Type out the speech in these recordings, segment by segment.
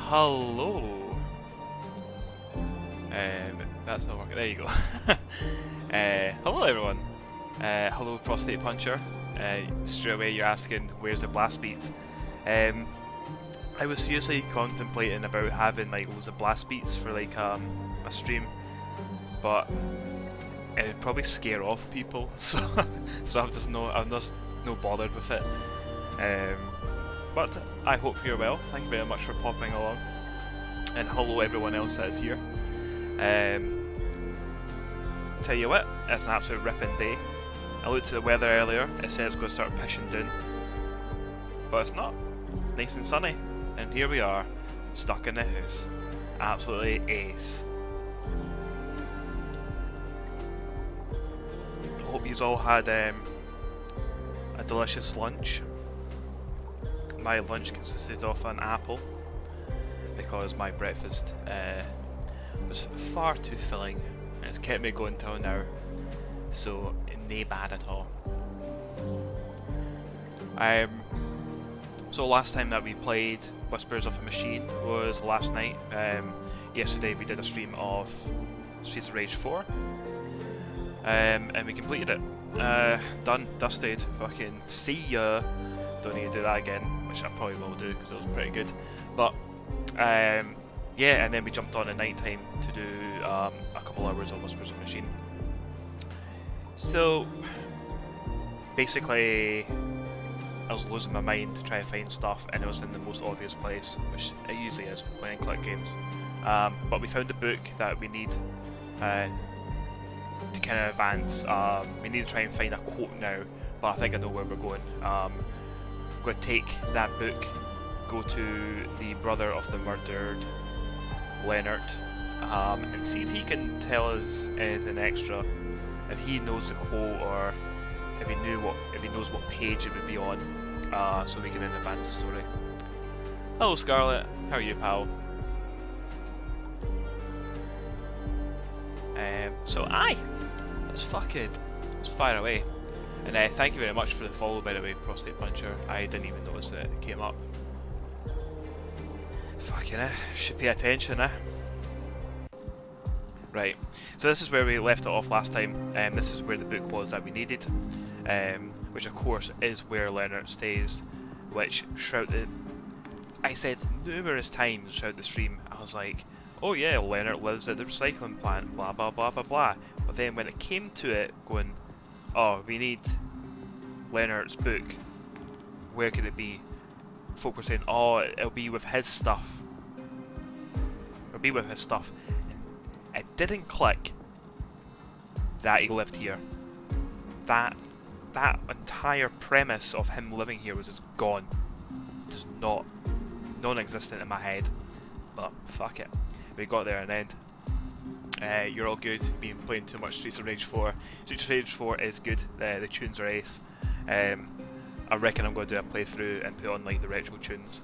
Hello. That's not working. There you go. Hello everyone. Hello prostate puncher. Straight away you're asking where's the blast beats. I was seriously contemplating about having like loads of blast beats for like a stream, but it would probably scare off people. So I'm just no bothered with it. But I hope you're well. Thank you very much for popping along, and hello everyone else that is here. Tell you what, it's an absolute ripping day. I looked at the weather earlier, it said it's going to start pissing down, but it's not. Nice and sunny, and here we are, stuck in the house. Absolutely ace. I hope you've all had a delicious lunch. My lunch consisted of an apple, because my breakfast was far too filling and it's kept me going till now, so nae bad at all. So last time that we played Whispers of a Machine was last night. Yesterday we did a stream of Streets of Rage 4, and we completed it. Done, dusted, fucking see ya. Don't need to do that again, which I probably will do because it was pretty good. But yeah, and then we jumped on at night time to do a couple hours of Whispers of a Machine. So basically I was losing my mind to try to find stuff, and it was in the most obvious place, which it usually is when in collect games. But we found a book that we need to kind of advance. We need to try and find a quote now, but I think I know where we're going. I'm going to take that book, go to the brother of the murdered Leonard, and see if he can tell us anything extra. If he knows the quote, or if he knows what page it would be on, so we can then advance the story. Hello Scarlet, how are you, pal? So let's fire away. And thank you very much for the follow, by the way, Prostate Puncher. I didn't even notice that it came up. Fucking should pay attention, Right, so this is where we left it off last time. This is where the book was that we needed, which of course is where Leonard stays, which I said numerous times throughout the stream. I was like, oh yeah, Leonard lives at the recycling plant, blah blah blah blah blah. But then when it came to it, going, oh, we need Leonard's book, where could it be? Folk were saying, oh, it'll be with his stuff. It'll be with his stuff. And it didn't click that he lived here. That entire premise of him living here was just gone. Just non-existent in my head. But fuck it. We got there in the end. You're all good. Been playing too much Streets of Rage 4. Streets of Rage 4 is good. The tunes are ace. I reckon I'm going to do a playthrough and put on like the retro tunes.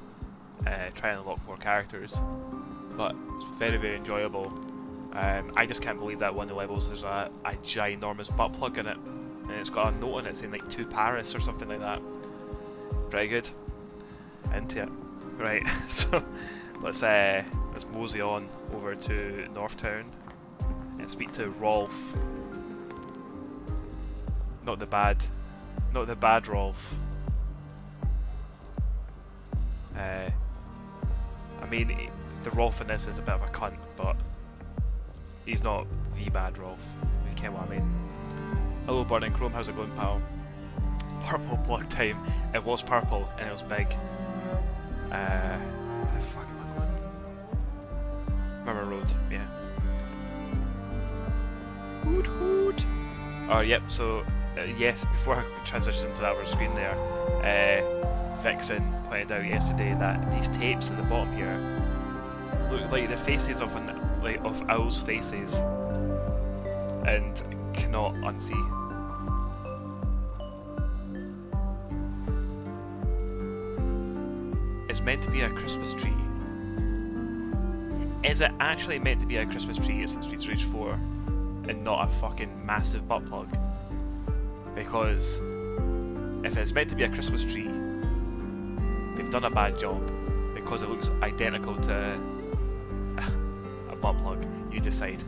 Try and unlock more characters. But it's very, very enjoyable. I just can't believe that one of the levels there's a ginormous butt plug in it, and it's got a note on it saying like to Paris or something like that. Pretty good. Into it. Right, so let's mosey on over to Northtown and speak to Rolf. Not the bad Rolf. I mean, the Rolf in this is a bit of a cunt, but he's not the bad Rolf. You get what I mean? Hello Burning Chrome, how's it going, pal? Purple plug time. It was purple and it was big. Where the fuck am I going? Murmur Road, yeah. Hoot hoot! Oh, yep, so yes, before I transition to that other screen there, Vixen pointed out yesterday that these tapes at the bottom here look like the faces of owls' faces, and cannot unsee. It's meant to be a Christmas tree. Is it actually meant to be a Christmas tree? It's in Streets of Rage 4 and not a fucking massive butt plug? Because if it's meant to be a Christmas tree, they've done a bad job. because it looks identical to a butt plug. You decide.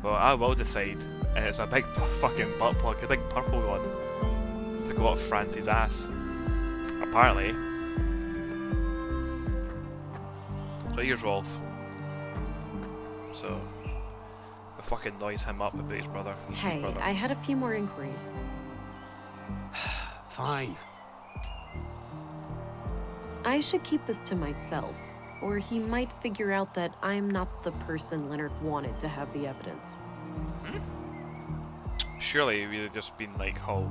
Well, I will decide, and it's a big fucking butt plug, a big purple one, to go up France's ass. Apparently. So here's Rolf. So, we'll fucking noise him up about his brother. Hey, brother. I had a few more inquiries. Fine. I should keep this to myself, or he might figure out that I'm not the person Leonard wanted to have the evidence. Surely we'd have just been like, oh,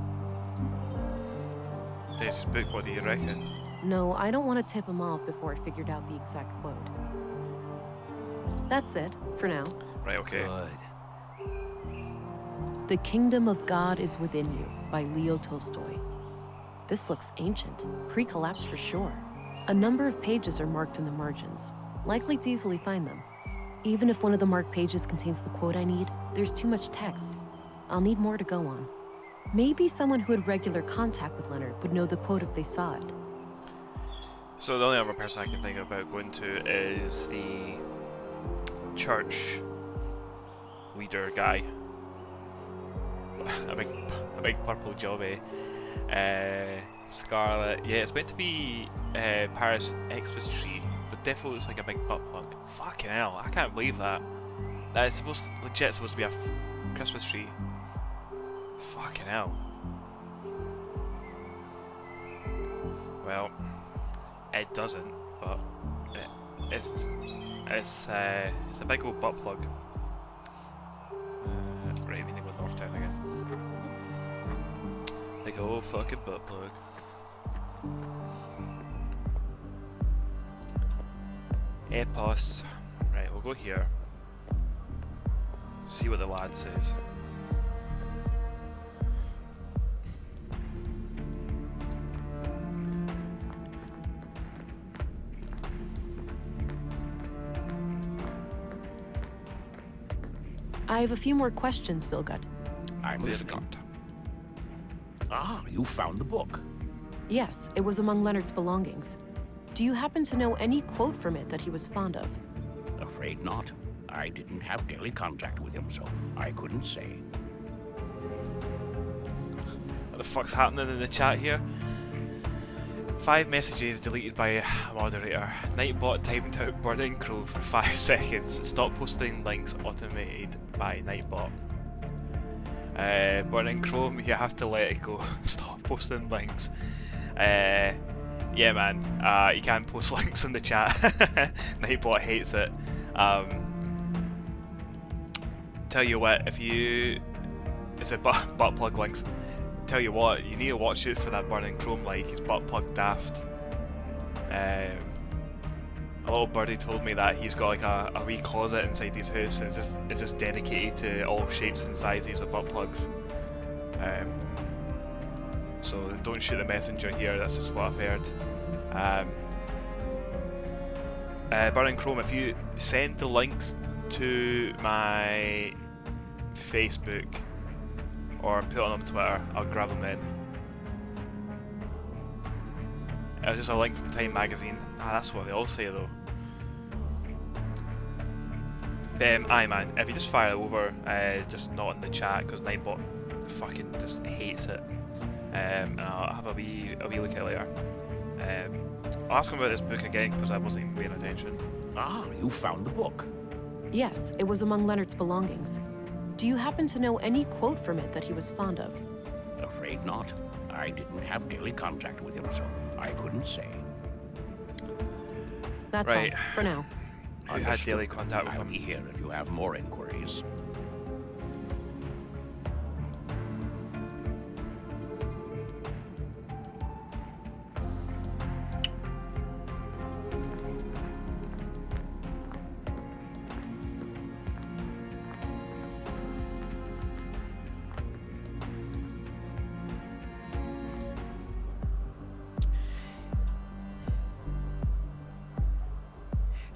there's his book, what do you reckon? No, I don't want to tip him off before I figured out the exact quote. That's it, for now. Right, okay. Good. The Kingdom of God is Within You, by Leo Tolstoy. This looks ancient, pre-collapse for sure. A number of pages are marked in the margins, likely to easily find them. Even if one of the marked pages contains the quote I need, there's too much text. I'll need more to go on. Maybe someone who had regular contact with Leonard would know the quote if they saw it. So the only other person I can think about going to is the church leader guy. a big purple jobby. Scarlet. Yeah, it's meant to be Paris Xmas tree, but definitely looks like a big butt plug. Fucking hell, I can't believe that. That is legit supposed to be a Christmas tree. Fucking hell. Well, it doesn't, but it's a big old butt plug. Right, we need to go north town again. Big old fucking butt plug. Epos. Right, we'll go here. See what the lad says. I have a few more questions, Vilgut. I'm listening. Ah, you found the book. Yes, it was among Leonard's belongings. Do you happen to know any quote from it that he was fond of? Afraid not. I didn't have daily contact with him, so I couldn't say. What the fuck's happening in the chat here? 5 messages deleted by a moderator. Nightbot timed out Burning Crow for 5 seconds. Stop posting links automated by Nightbot. Burning Chrome, you have to let it go. Stop posting links. Yeah man, you can't post links in the chat. Nightbot hates it. Tell you what, if you... It's a butt plug links. Tell you what, you need to watch it for that Burning Chrome, like, he's butt plug daft. A little birdie told me that he's got like a wee closet inside his house, and it's just dedicated to all shapes and sizes of butt plugs. So don't shoot the messenger here, that's just what I've heard. Burning Chrome, if you send the links to my Facebook or put on Twitter, I'll grab them in. It was just a link from Time Magazine. That's what they all say though. Aye man, if you just fire it over, just not in the chat, because Nightbot fucking just hates it. And I'll have a wee look at it later. I'll ask him about this book again, because I wasn't even paying attention. Ah, you found the book. Yes, it was among Leonard's belongings. Do you happen to know any quote from it that he was fond of? Afraid not. I didn't have daily contact with him, so I couldn't say. That's right. all, for now. Who had daily contact with I'll him? be here if you have more inquiries.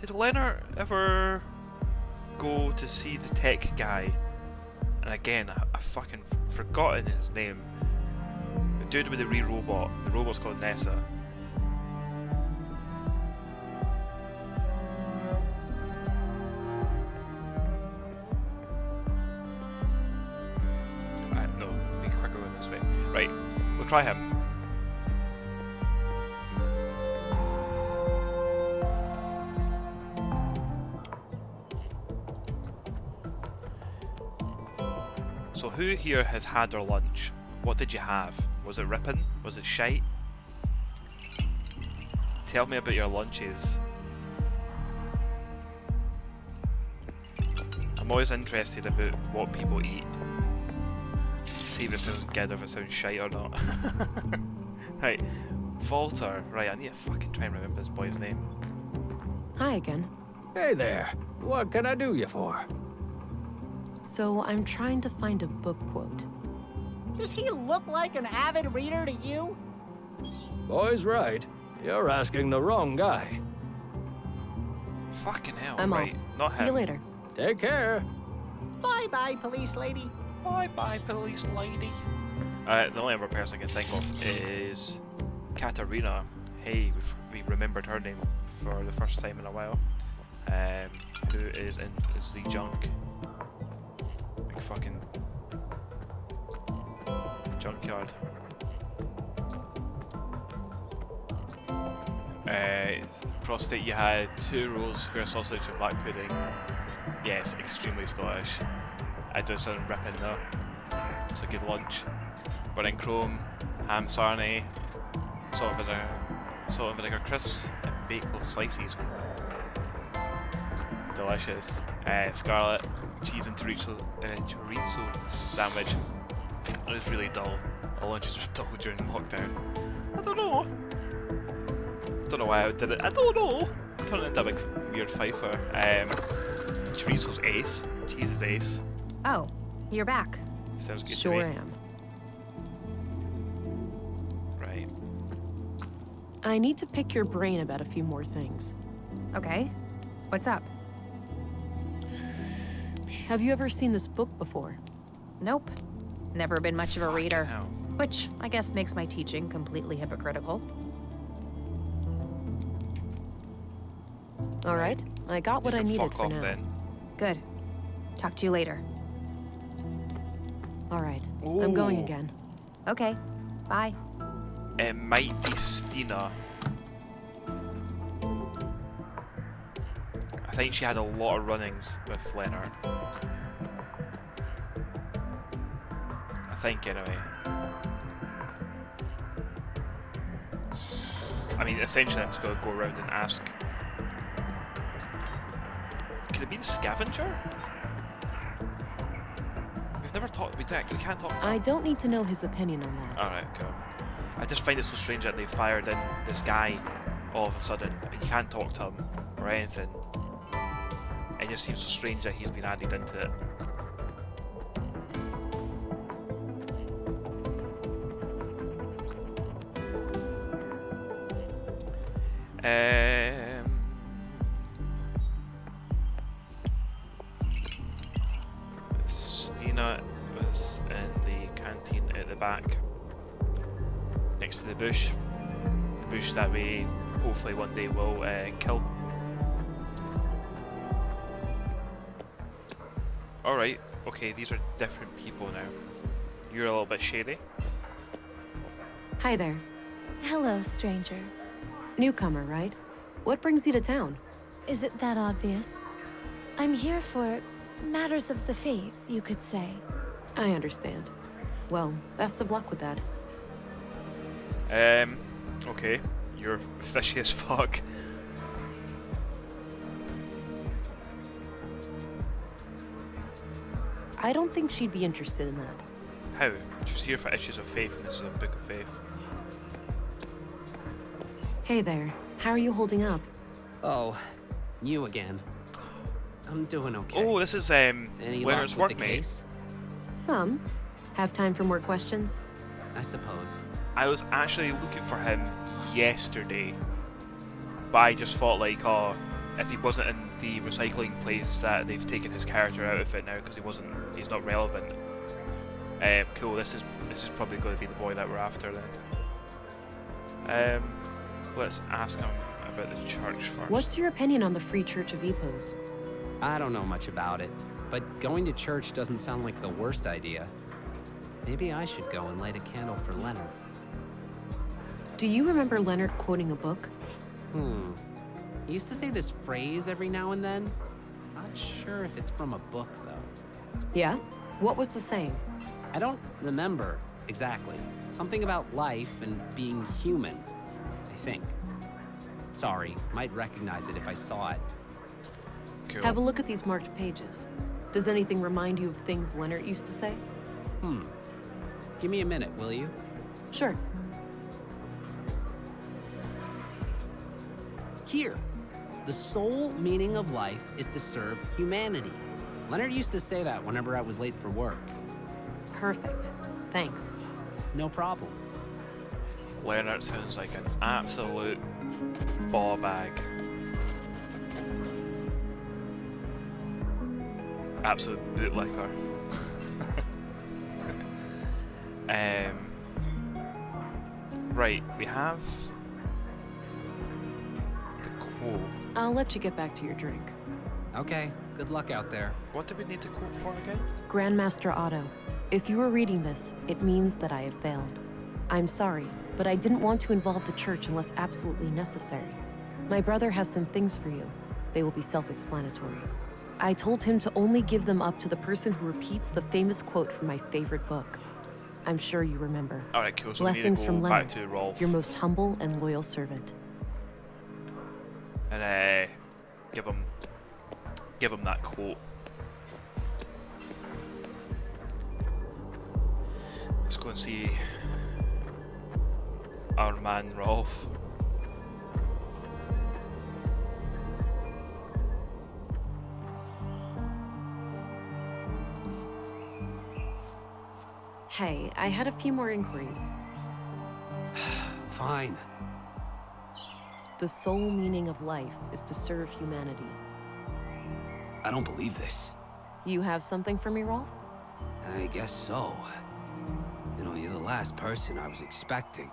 Did Leonard ever go to see the tech guy? And again, I fucking forgotten his name. The dude with the robot. The robot's called Nessa. Right, we'll try him. So who here has had their lunch? What did you have? Was it ripping? Was it shite? Tell me about your lunches. I'm always interested about what people eat. See if it sounds good, if it sounds shite or not. Right, Walter. Right, I need to fucking try and remember this boy's name. Hi again. Hey there. What can I do you for? So I'm trying to find a book quote. Does he look like an avid reader to you? Boy's right. You're asking the wrong guy. Fucking hell, I'm right. off. Not See him. you later. Take care. Bye-bye, police lady. Bye-bye, police lady. The only other person I can think of is Katarina. Hey, we remembered her name for the first time in a while. Who is the junk. Like fucking junkyard. Prostate, you had 2 rolls, square sausage and black pudding. Yes, extremely Scottish. I do sound ripping though. It's a good lunch. Burning chrome, ham sarnie, salt and vinegar crisps, and bagel slices. Delicious. Scarlet, cheese and chorizo sandwich. It was really dull. All lunches were dull during lockdown. I don't know. Don't know why I did it. I don't know. Turned into a big weird fifer. Chorizo's ace. Cheese is ace. Oh, you're back. Sounds good Sure to me. am. Right. I need to pick your brain about a few more things. Okay. What's up? Have you ever seen this book before? Nope. Never been much of a Fucking reader. hell. Which I guess makes my teaching completely hypocritical. All right, I got what You I can needed fuck for off now. then. Good. Talk to you later. All right, I'm going Ooh. again. Okay. Bye. It might be Stina. I think she had a lot of runnings with Leonard. I think, anyway. I mean, essentially, I'm just going to go around and ask. Could it be the scavenger? We've never talked. We can't talk to I him. don't need to know his opinion on that. Alright, cool. I just find it so strange that they fired in this guy all of a sudden. You can't talk to him or anything. It just seems so strange that he's been added into it. Stina was in the canteen at the back, next to the bush that we hopefully one day will kill. Alright, okay, these are different people now. You're a little bit shady. Hi there. Hello, stranger. Newcomer, right? What brings you to town? Is it that obvious? I'm here for matters of the faith, you could say. I understand. Well, best of luck with that. Okay, you're fishy as fuck. I don't think she'd be interested in that. How? She's here for issues of faith, and this is a book of faith. Hey there. How are you holding up? Oh, you again. I'm doing okay. Oh, this is Any luck Leonard's with the workmate. case? Some. Have time for more questions? I suppose. I was actually looking for him yesterday, but I just thought like, oh, if he wasn't in the recycling place, that they've taken his character out of it now because he's not relevant. Cool. This is probably going to be the boy that we're after then. Let's ask him about the church first. What's your opinion on the Free Church of Epos? I don't know much about it, but going to church doesn't sound like the worst idea. Maybe I should go and light a candle for Leonard. Do you remember Leonard quoting a book? He used to say this phrase every now and then. Not sure if it's from a book, though. Yeah? What was the saying? I don't remember exactly. Something about life and being human, I think. Sorry, might recognize it if I saw it. Cool. Have a look at these marked pages. Does anything remind you of things Leonard used to say? Give me a minute, will you? Sure. Here. The sole meaning of life is to serve humanity. Leonard used to say that whenever I was late for work. Perfect. Thanks. No problem. Leonard sounds like an absolute ball bag. Absolute bootlicker. Right, we have the quote. I'll let you get back to your drink. Okay, good luck out there. What do we need the quote for again? Grandmaster Otto, if you are reading this, it means that I have failed. I'm sorry, but I didn't want to involve the church unless absolutely necessary. My brother has some things for you. They will be self-explanatory. I told him to only give them up to the person who repeats the famous quote from my favorite book. I'm sure you remember. Alright, cool. So Blessings we from need to go Leonard, back to Rolf. your most humble and loyal servant. And give him that quote. Let's go and see our man Rolf. Hey, I had a few more inquiries. Fine. The sole meaning of life is to serve humanity. I don't believe this. You have something for me, Rolf? I guess so. You know, you're the last person I was expecting.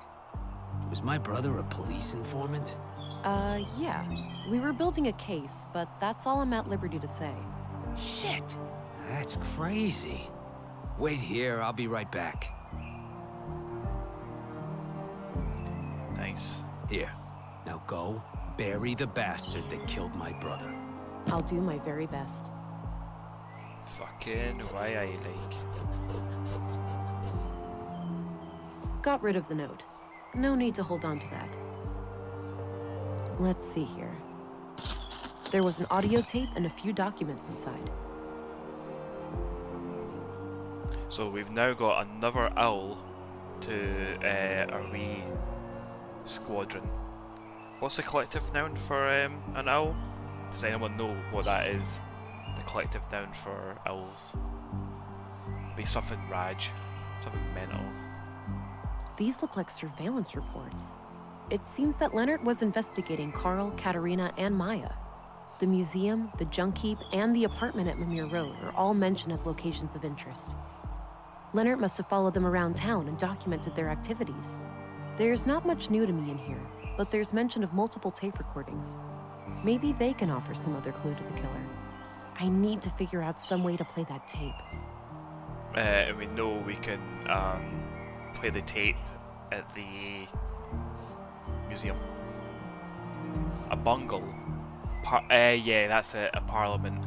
Was my brother a police informant? Yeah. We were building a case, but that's all I'm at liberty to say. Shit! That's crazy. Wait here, I'll be right back. Nice. Here, now go, bury the bastard that killed my brother. I'll do my very best. Fucking why I like. Got rid of the note. No need to hold on to that. Let's see here. There was an audio tape and a few documents inside. So we've now got another owl to our wee squadron. What's the collective noun for an owl? Does anyone know what that is? The collective noun for owls. Be something Raj, something mental. These look like surveillance reports. It seems that Leonard was investigating Carl, Katerina, and Maya. The museum, the junk heap, and the apartment at Mimir Road are all mentioned as locations of interest. Leonard must have followed them around town and documented their activities. There's not much new to me in here, but there's mention of multiple tape recordings. Maybe they can offer some other clue to the killer. I need to figure out some way to play that tape. And we know we can play the tape at the museum. A bungle. Yeah, that's it, a parliament.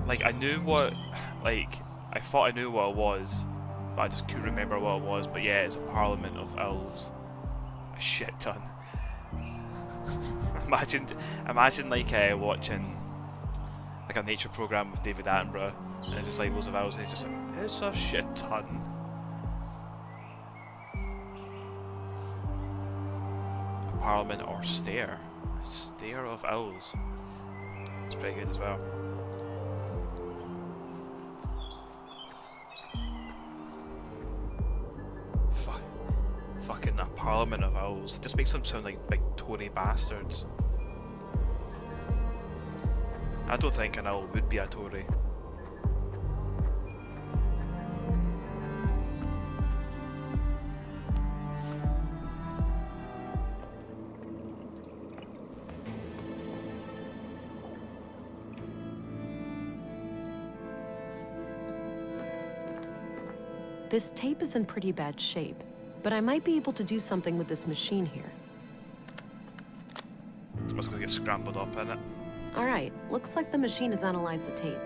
Like, I knew what, like, I thought I knew what it was, but I just couldn't remember what it was. But yeah, it's a parliament of owls. A shit ton. Imagine like watching like a nature program with David Attenborough, and it's just like loads of owls, and he's just like, it's a shit ton. A parliament or stare. A stare of owls. It's pretty good as well. Fucking a parliament of owls. It just makes them sound like big Tory bastards. I don't think an owl would be a Tory. This tape is in pretty bad shape, but I might be able to do something with this machine here. Let's go get scrambled up in it. Alright, looks like the machine has analyzed the tape.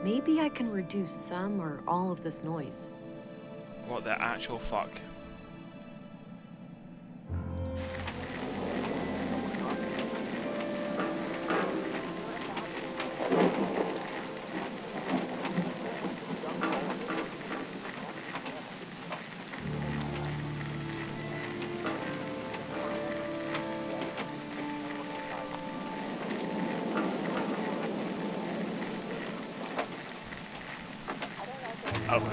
Maybe I can reduce some or all of this noise. What the actual fuck?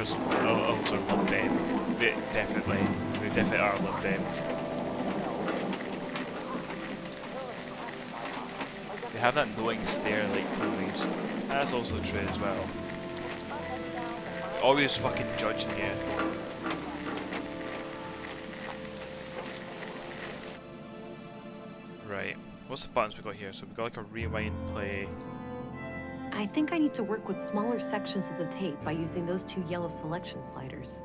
Also love them. We definitely are love dems. They have that knowing stare like Tony's. That's also true as well. Always fucking judging you. Right. What's the buttons we got here? So we got like a rewind, play. I think I need to work with smaller sections of the tape by using those 2 yellow selection sliders.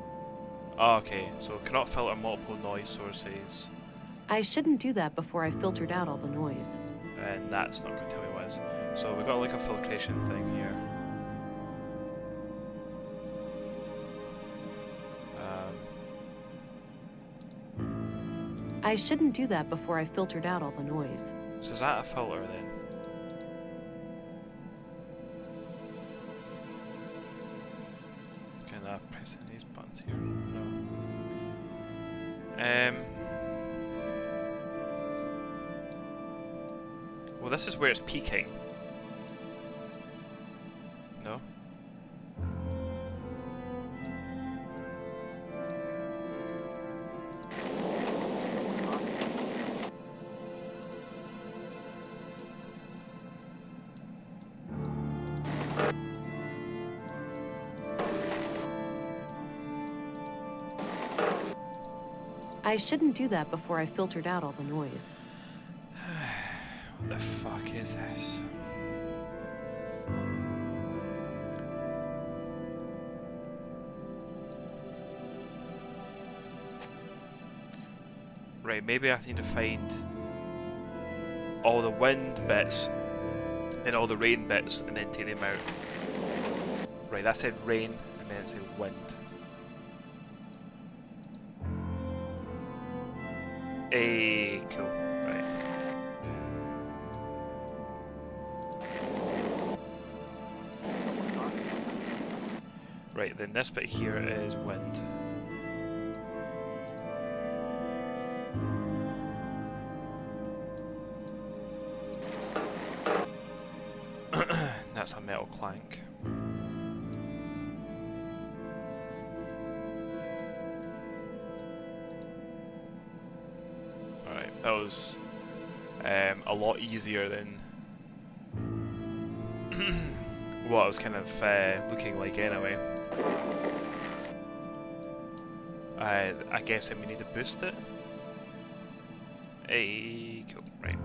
Oh, okay, so cannot filter multiple noise sources. I shouldn't do that before I filtered out all the noise. And that's not going to tell me what it is. So we got like a filtration thing here. I shouldn't do that before I filtered out all the noise. So is that a filter then? Can I press any of these buttons here? No. Well, this is where it's peaking. No? I shouldn't do that before I filtered out all the noise. What the fuck is this? Right, maybe I need to find all the wind bits and all the rain bits and then take them out. Right, that said rain and then it said wind. Hey, cool. Right. Right, then this bit here is wind. That's a metal clank. Alright, that was a lot easier than what I was kind of looking like anyway. I guess then we need to boost it. Hey, cool, right.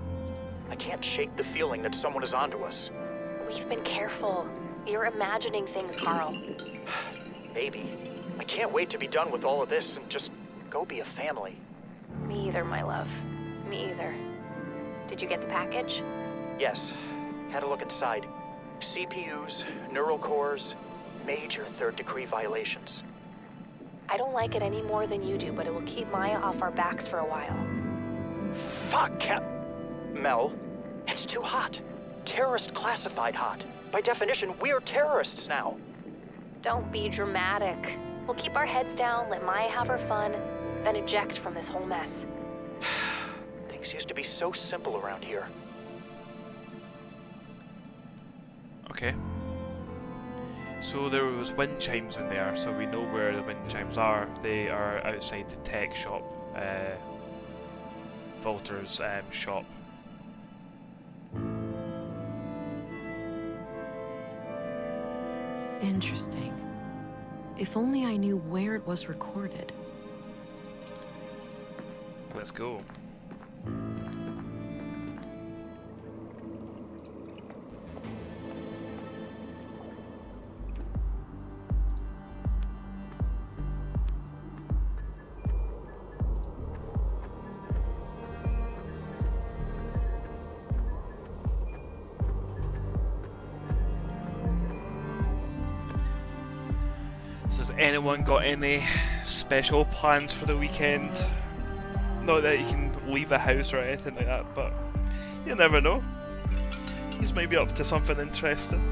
I can't shake the feeling that someone is onto us. We've been careful. You're imagining things, Carl. Maybe. I can't wait to be done with all of this and just go be a family. Me either, my love. Me either. Did you get the package? Yes. Had a look inside. CPUs, neural cores, major third-degree violations. I don't like it any more than you do, but it will keep Maya off our backs for a while. Fuck, Mel, it's too hot. Terrorist classified hot. By definition, we're terrorists now. Don't be dramatic. We'll keep our heads down, let Maya have her fun, then eject from this whole mess. Things used to be so simple around here. Okay. So there was wind chimes in there, so we know where the wind chimes are. They are outside the tech shop, Volter's shop. Interesting. If only I knew where it was recorded. Let's go. So has anyone got any special plans for the weekend? Not that you can leave the house or anything like that, but you never know. He's maybe up to something interesting.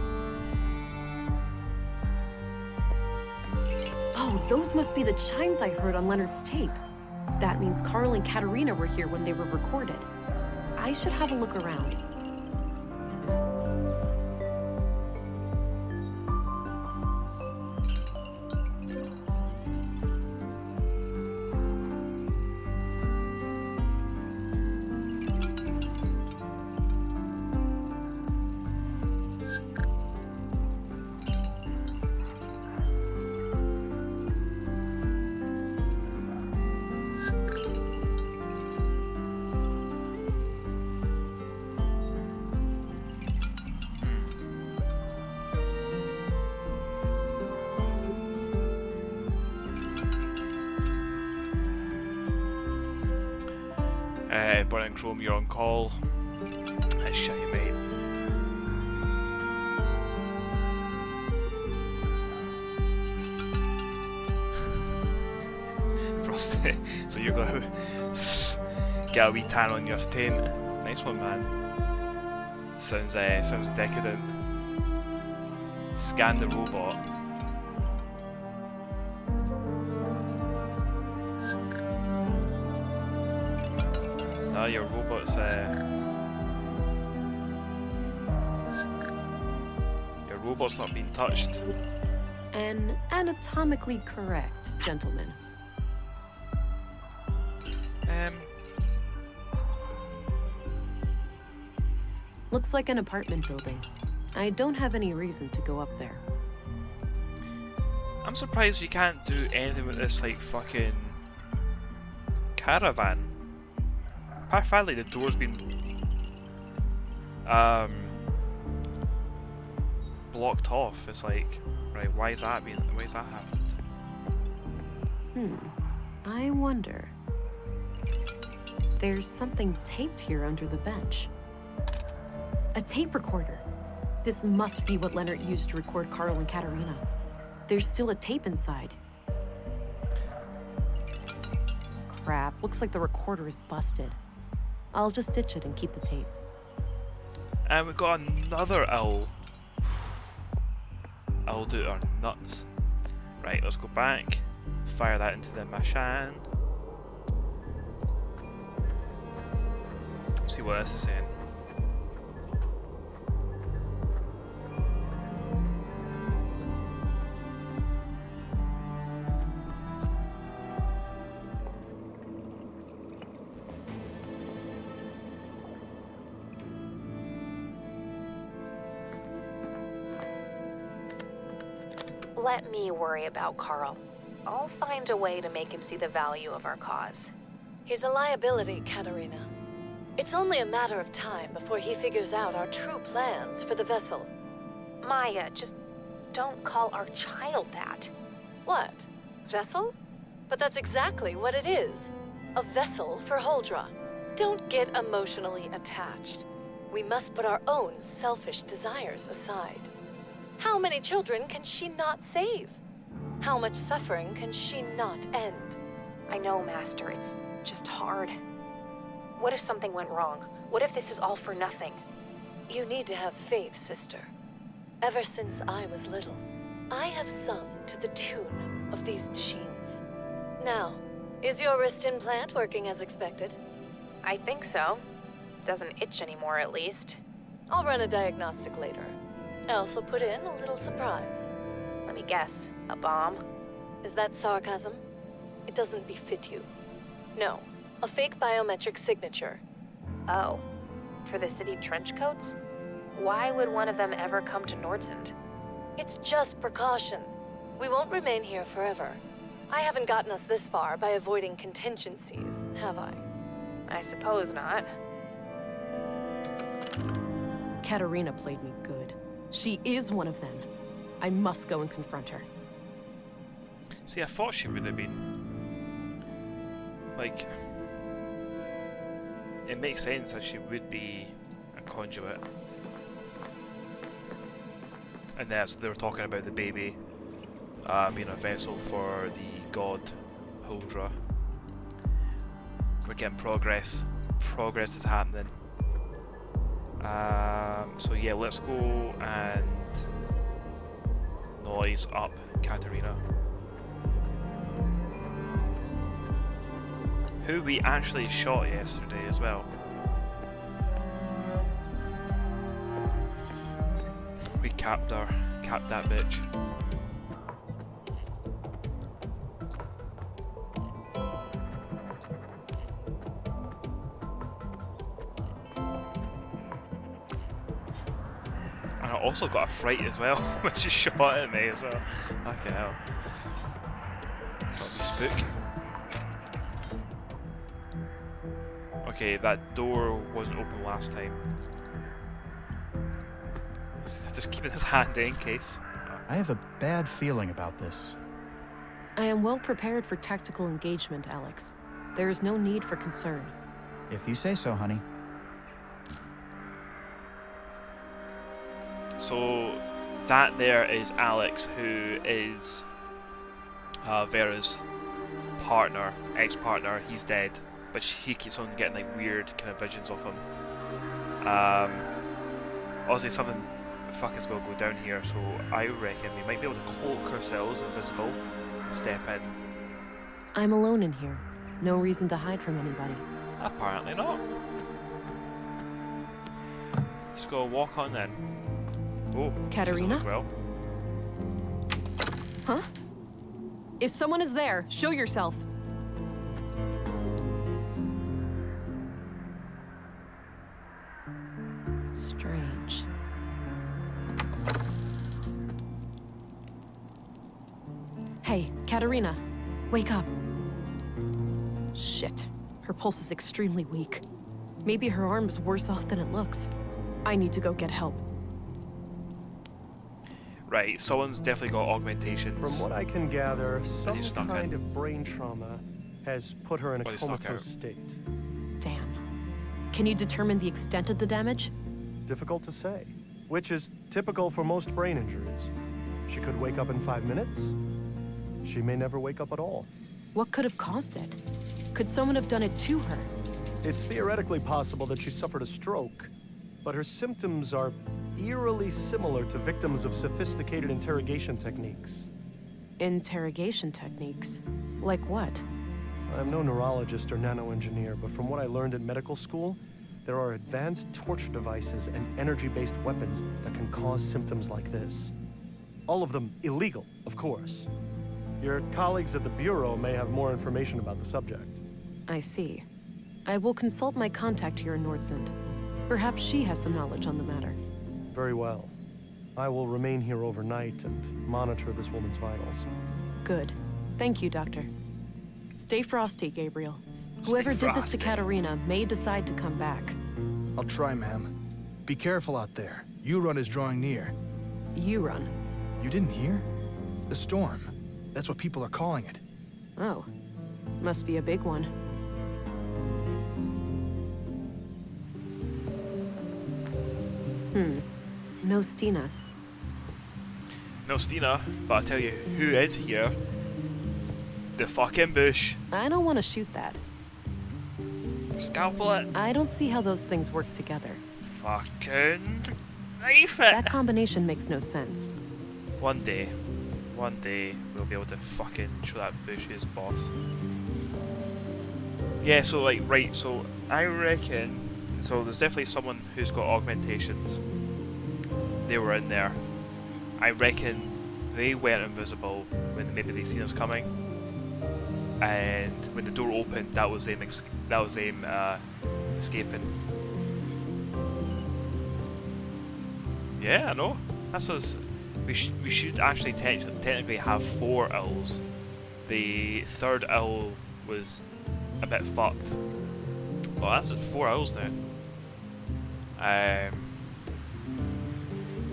Oh, those must be the chimes I heard on Leonard's tape. That means Carl and Katerina were here when they were recorded. I should have a look around. Burning Chrome, you're on call. That's shitty, mate. Frosty. So you're gonna get a wee tan on your taint. Nice one, man. Sounds decadent. Scan the robot. Your robot's not being touched. And anatomically correct, gentlemen. Looks like an apartment building. I don't have any reason to go up there. I'm surprised you can't do anything with this, like, fucking caravan. Apart from the door's been blocked off. It's like, right, why is that happened? I wonder. There's something taped here under the bench. A tape recorder. This must be what Leonard used to record Carl and Katerina. There's still a tape inside. Crap, looks like the recorder is busted. I'll just ditch it and keep the tape. And we've got another owl. Owl do our nuts. Right, let's go back. Fire that into the machine. See what this is saying. Let me worry about Carl. I'll find a way to make him see the value of our cause. He's a liability, Katerina. It's only a matter of time before he figures out our true plans for the vessel. Maya, just don't call our child that. What? Vessel? But that's exactly what it is. A vessel for Holdra. Don't get emotionally attached. We must put our own selfish desires aside. How many children can she not save? How much suffering can she not end? I know, Master, it's just hard. What if something went wrong? What if this is all for nothing? You need to have faith, sister. Ever since I was little, I have sung to the tune of these machines. Now, is your wrist implant working as expected? I think so. Doesn't itch anymore, at least. I'll run a diagnostic later. I also put in a little surprise. Let me guess. A bomb? Is that sarcasm? It doesn't befit you. No, a fake biometric signature. Oh, for the city trench coats? Why would one of them ever come to Nordsund? It's just precaution. We won't remain here forever. I haven't gotten us this far by avoiding contingencies, have I? I suppose not. Katerina played me good. She is one of them. I must go and confront her. See, I thought she would have been... like... It makes sense that she would be a conduit. And that's, they were talking about the baby. being a vessel for the god Huldra. We're getting progress. Progress is happening. So yeah, let's go and noise up Katerina. Who we actually shot yesterday as well. We capped that bitch. And I also got a fright as well, which is shot at me as well. Fucking hell. Got me spook. Okay, that door wasn't open last time. Just keeping this handy in case. I have a bad feeling about this. I am well prepared for tactical engagement, Alex. There is no need for concern. If you say so, honey. So that there is Alex, who is Vera's partner, ex-partner. He's dead, but he keeps on getting like weird kind of visions of him. Obviously something fucking's gonna go down here, so I reckon we might be able to cloak ourselves invisible and step in. I'm alone in here. No reason to hide from anybody. Apparently not. Just go walk on then. Oh, Katerina? Well. Huh? If someone is there, show yourself. Strange. Hey, Katerina, wake up. Shit, her pulse is extremely weak. Maybe her arm's worse off than it looks. I need to go get help. Right, someone's definitely got augmentations. From what I can gather, some he's stuck kind in. of brain trauma has put her in a Well, he's stuck comatose out. state. Damn. Can you determine the extent of the damage? Difficult to say, which is typical for most brain injuries. She could wake up in 5 minutes. She may never wake up at all. What could have caused it? Could someone have done it to her? It's theoretically possible that she suffered a stroke, but her symptoms are eerily similar to victims of sophisticated interrogation techniques. Interrogation techniques? Like what? I'm no neurologist or nanoengineer, but from what I learned in medical school, there are advanced torture devices and energy-based weapons that can cause symptoms like this. All of them illegal, of course. Your colleagues at the Bureau may have more information about the subject. I see. I will consult my contact here in Nordsund. Perhaps she has some knowledge on the matter. Very well. I will remain here overnight and monitor this woman's vitals. Good. Thank you, Doctor. Stay frosty, Gabriel. Whoever did this to Katerina may decide to come back. I'll try, ma'am. Be careful out there. Urun is drawing near. Urun? You didn't hear? The storm. That's what people are calling it. Oh. Must be a big one. No Stina. No Stina, but I'll tell you who is here. The fucking bush. I don't want to shoot that. Scalpel it. I don't see how those things work together. Fucking knife it. That combination makes no sense. One day we'll be able to fucking show that bush his boss. Yeah, so like, right, so I reckon, so there's definitely someone who's got augmentations. They were in there. I reckon they weren't invisible when maybe they seen us coming. And when the door opened, that was them escaping. Yeah, I know. That's us. We should actually technically have 4 owls. The third owl was a bit fucked. Well, that's 4 owls now.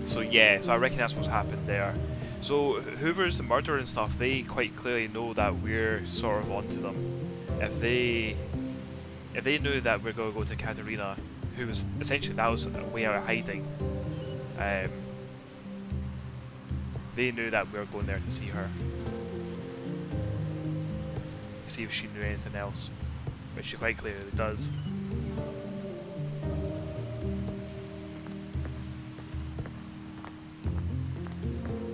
So yeah, so I reckon that's what's happened there. So whoever's the murderer and stuff, they quite clearly know that we're sort of onto them. If they knew that we're gonna go to Katerina, who was essentially, that was a way out of hiding. They knew that we were going there to see her. See if she knew anything else, which she quite clearly does.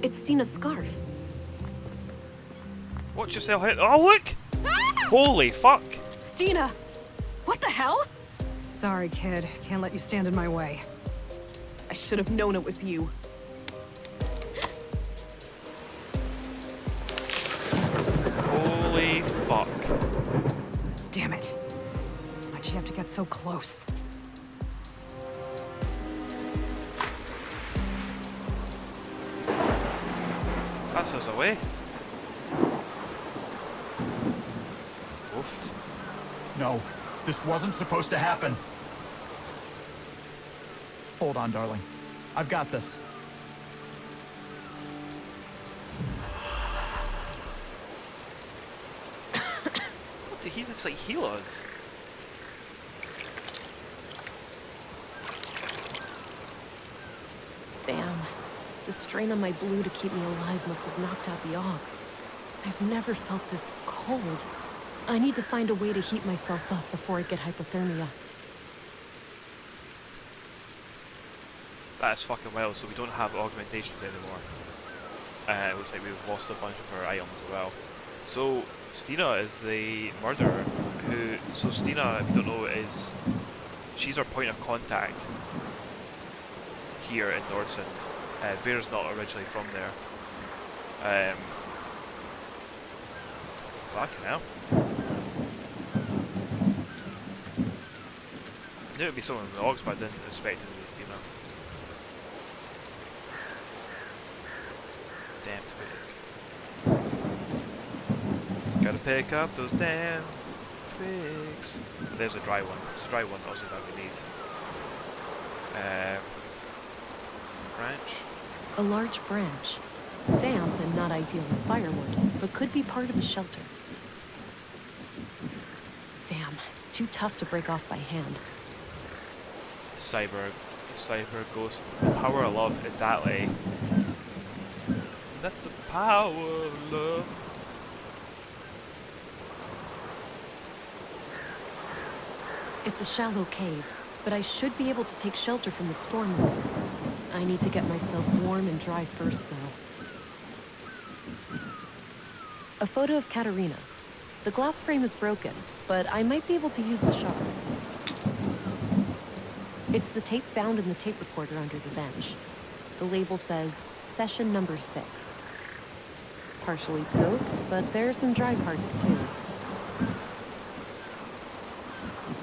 It's Stina's scarf. Watch yourself hit. Oh, look! Holy fuck! Stina! What the hell? Sorry, kid. Can't let you stand in my way. I should have known it was you. Holy fuck. Damn it. Why'd you have to get so close? Pass us away. Oofed. No, this wasn't supposed to happen. Hold on, darling. I've got this. What did he just like heal us? Damn. The strain on my blue to keep me alive must have knocked out the augs. I've never felt this cold. I need to find a way to heat myself up before I get hypothermia. That is fucking well, so we don't have augmentations anymore. It looks like we've lost a bunch of our items as well. So, Stina is the murderer who... So Stina, if you don't know, she's our point of contact here in Nordsund. Vera's not originally from there. Fucking hell. I knew it would be someone with the Augs, but I didn't expect it to be Stina. Damn twig. Gotta pick up those damn twigs. There's a dry one. It's a dry one, obviously, that we need. Branch. A large branch. Damp and not ideal as firewood, but could be part of a shelter. Damn, it's too tough to break off by hand. Cyber ghost. The power of love, exactly. That's the power of love. It's a shallow cave, but I should be able to take shelter from the storm later. I need to get myself warm and dry first, though. A photo of Katerina. The glass frame is broken, but I might be able to use the shards. It's the tape found in the tape recorder under the bench. The label says, Session number 6. Partially soaked, but there are some dry parts, too.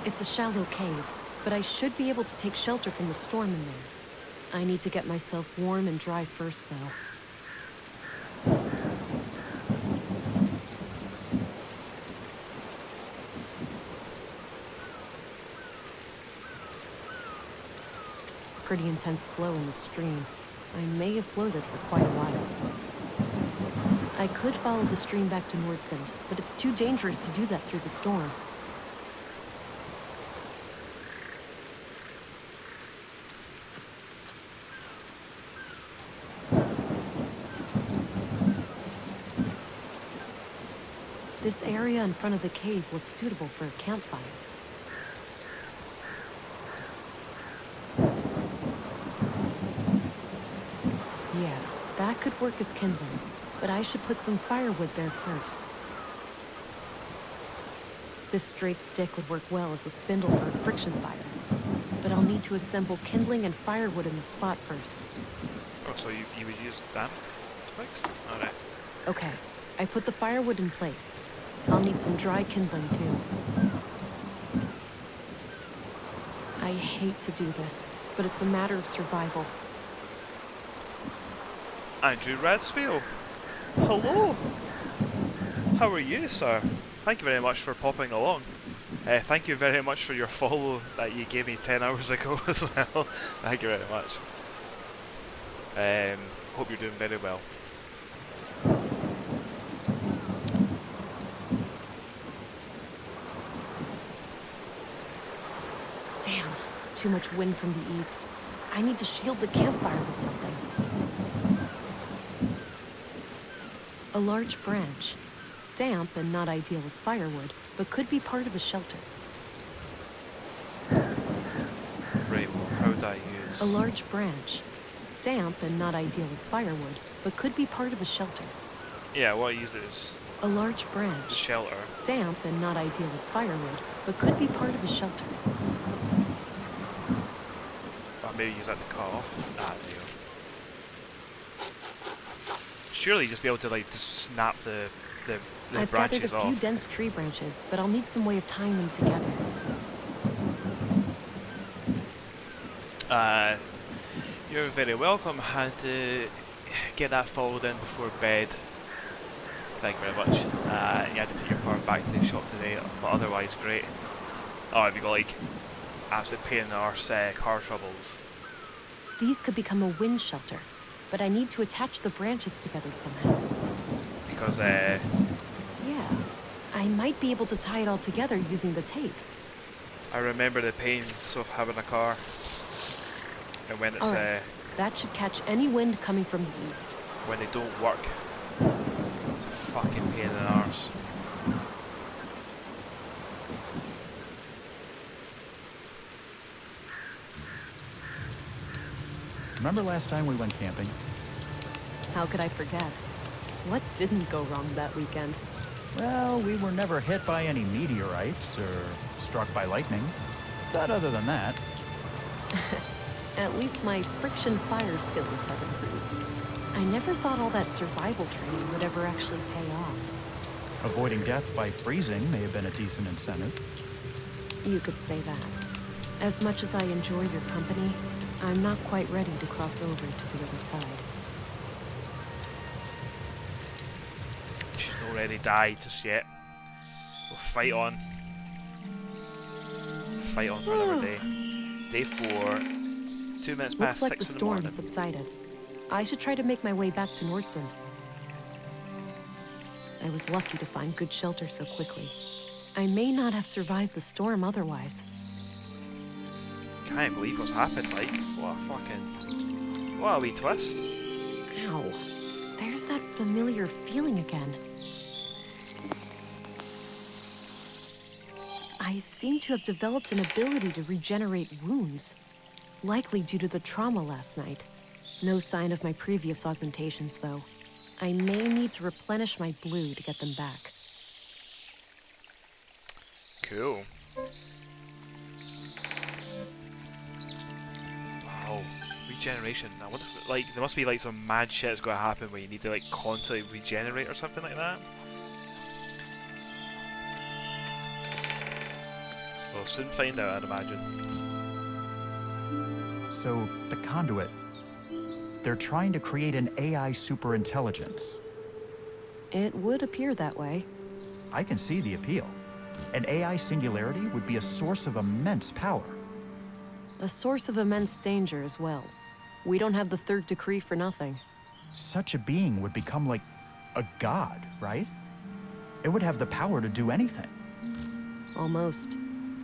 It's a shallow cave, but I should be able to take shelter from the storm in there. I need to get myself warm and dry first, though. Pretty intense flow in the stream. I may have floated for quite a while. I could follow the stream back to Nordsund, but it's too dangerous to do that through the storm. This area in front of the cave looks suitable for a campfire. Yeah, that could work as kindling, but I should put some firewood there first. This straight stick would work well as a spindle for a friction fire, but I'll need to assemble kindling and firewood in the spot first. Oh, so you would use damp twigs? Alright. Okay, I put the firewood in place. I'll need some dry kindling, too. I hate to do this, but it's a matter of survival. Andrew Radspiel. Hello. How are you, sir? Thank you very much for popping along. Thank you very much for your follow that you gave me 10 hours ago as well. Thank you very much. Hope you're doing very well. Damn, too much wind from the east. I need to shield the campfire with something. A large branch. Damp and not ideal as firewood, but could be part of a shelter. Right, well, how would I use... A large branch. Damp and not ideal as firewood, but could be part of a shelter. Yeah, what I use is... A large branch. The shelter. Damp and not ideal as firewood, but could be part of a shelter. Or maybe use that to cut off. Ah, there you go. Surely just be able to, like, just snap the I've gathered a branches few off. dense tree branches, but I'll need some way of tying them together. You're very welcome. Had to get that folded in before bed. Thank you very much. You had to take your car back to the shop today, but otherwise great. Oh, have you got like absolute pain in the arse car troubles? These could become a wind shelter, but I need to attach the branches together somehow. Because Yeah, I might be able to tie it all together using the tape. I remember the pains of having a car. And when it's Alright, that should catch any wind coming from the east. when they don't work. It's a fucking pain in the arse. Remember last time we went camping? How could I forget? What didn't go wrong that weekend? Well, we were never hit by any meteorites or struck by lightning. But other than that... At least my friction fire skills have improved. I never thought all that survival training would ever actually pay off. Avoiding death by freezing may have been a decent incentive. You could say that. As much as I enjoy your company, I'm not quite ready to cross over to the other side. She's not already died just yet. We'll fight on. Fight on for another day. Day 4. 2 minutes past Looks like 6 the in the storm morning. has subsided. I should try to make my way back to Nordsund. I was lucky to find good shelter so quickly. I may not have survived the storm otherwise. Can't believe what's happened, like. What a fucking... What a wee twist. Ow. There's that familiar feeling again. I seem to have developed an ability to regenerate wounds. Likely due to the trauma last night. No sign of my previous augmentations, though. I may need to replenish my blue to get them back. Cool. Wow. Regeneration. Now, what if, like, there must be like some mad shit that's going to happen where you need to like constantly regenerate or something like that. We'll soon find out, I'd imagine. So, the conduit. They're trying to create an AI superintelligence. It would appear that way. I can see the appeal. An AI singularity would be a source of immense power. A source of immense danger as well. We don't have the third decree for nothing. Such a being would become like a god, right? It would have the power to do anything. Almost.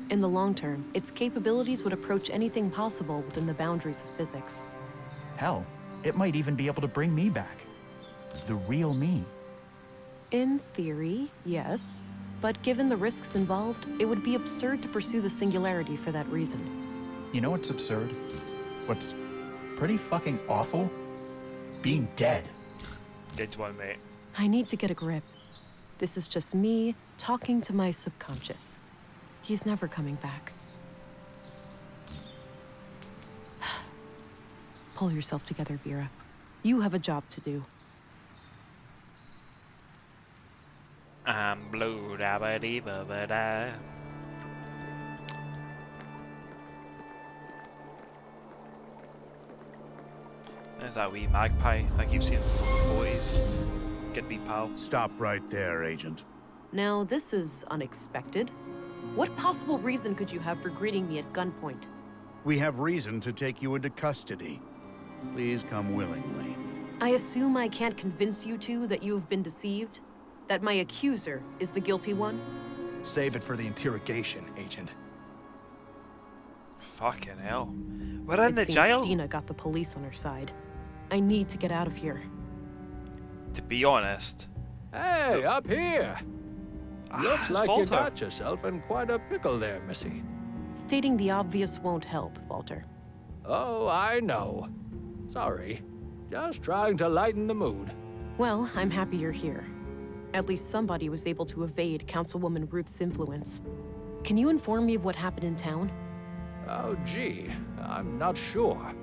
In the long term, its capabilities would approach anything possible within the boundaries of physics. Hell, it might even be able to bring me back. The real me. In theory, yes. But given the risks involved, it would be absurd to pursue the singularity for that reason. You know what's absurd? What's pretty fucking awful? Being dead. Good one, mate. I need to get a grip. This is just me talking to my subconscious. He's never coming back. Pull yourself together, Vera. You have a job to do. I'm blue, da ba dee ba ba da. There's that wee magpie I keep seeing from the 40s. Good wee pal. Stop right there, Agent. Now, this is unexpected. What possible reason could you have for greeting me at gunpoint? We have reason to take you into custody. Please come willingly. I assume I can't convince you two that you have been deceived? That my accuser is the guilty one? Save it for the interrogation, Agent. Fucking hell. We're in the It seems jail. Stina got the police on her side. I need to get out of here. To be honest, Hey, up here! Looks like you Walter. got yourself in quite a pickle there, Missy. Stating the obvious won't help, Walter. Oh, I know. Sorry. Just trying to lighten the mood. Well, I'm happy you're here. At least somebody was able to evade Councilwoman Ruth's influence. Can you inform me of what happened in town? Oh, gee, I'm not sure.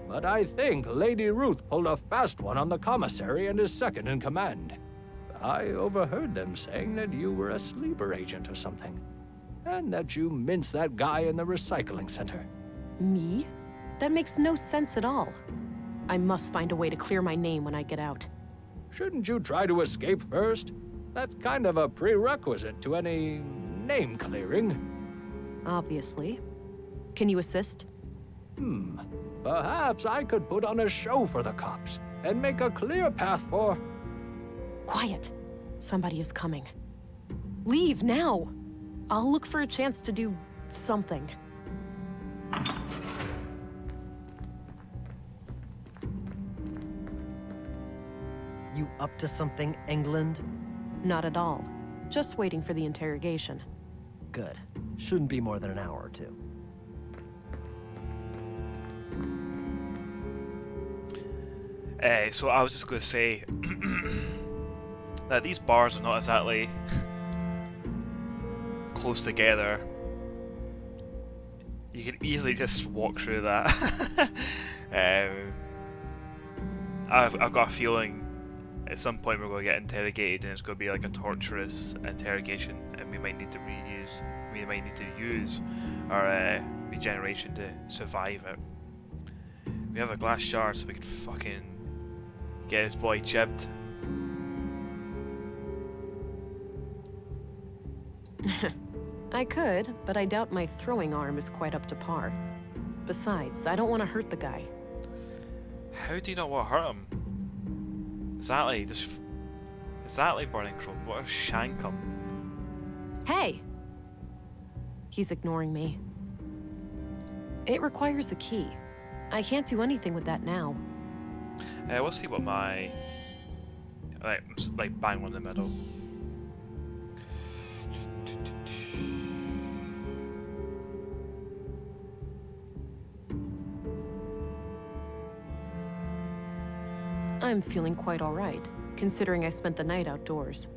But I think Lady Ruth pulled a fast one on the commissary and his second in command. I overheard them saying that you were a sleeper agent or something. And that you minced that guy in the recycling center. Me? That makes no sense at all. I must find a way to clear my name when I get out. Shouldn't you try to escape first? That's kind of a prerequisite to any name clearing. Obviously. Can you assist? Perhaps I could put on a show for the cops and make a clear path for... Quiet. Somebody is coming. Leave now. I'll look for a chance to do something. You up to something, England? Not at all. Just waiting for the interrogation. Good. Shouldn't be more than an hour or two. So I was just going to say that these bars are not exactly close together. You can easily just walk through that. I've got a feeling at some point we're going to get interrogated and it's going to be like a torturous interrogation, and we might need to use our regeneration to survive it. We have a glass shard so we can fucking get this boy chipped. I could, but I doubt my throwing arm is quite up to par. Besides, I don't want to hurt the guy. How do you not want to hurt him? Exactly, Burning Chrome. What if shank him? Hey! He's ignoring me. It requires a key. I can't do anything with that now. We'll see what my... like bang one in the middle. I'm feeling quite alright, considering I spent the night outdoors.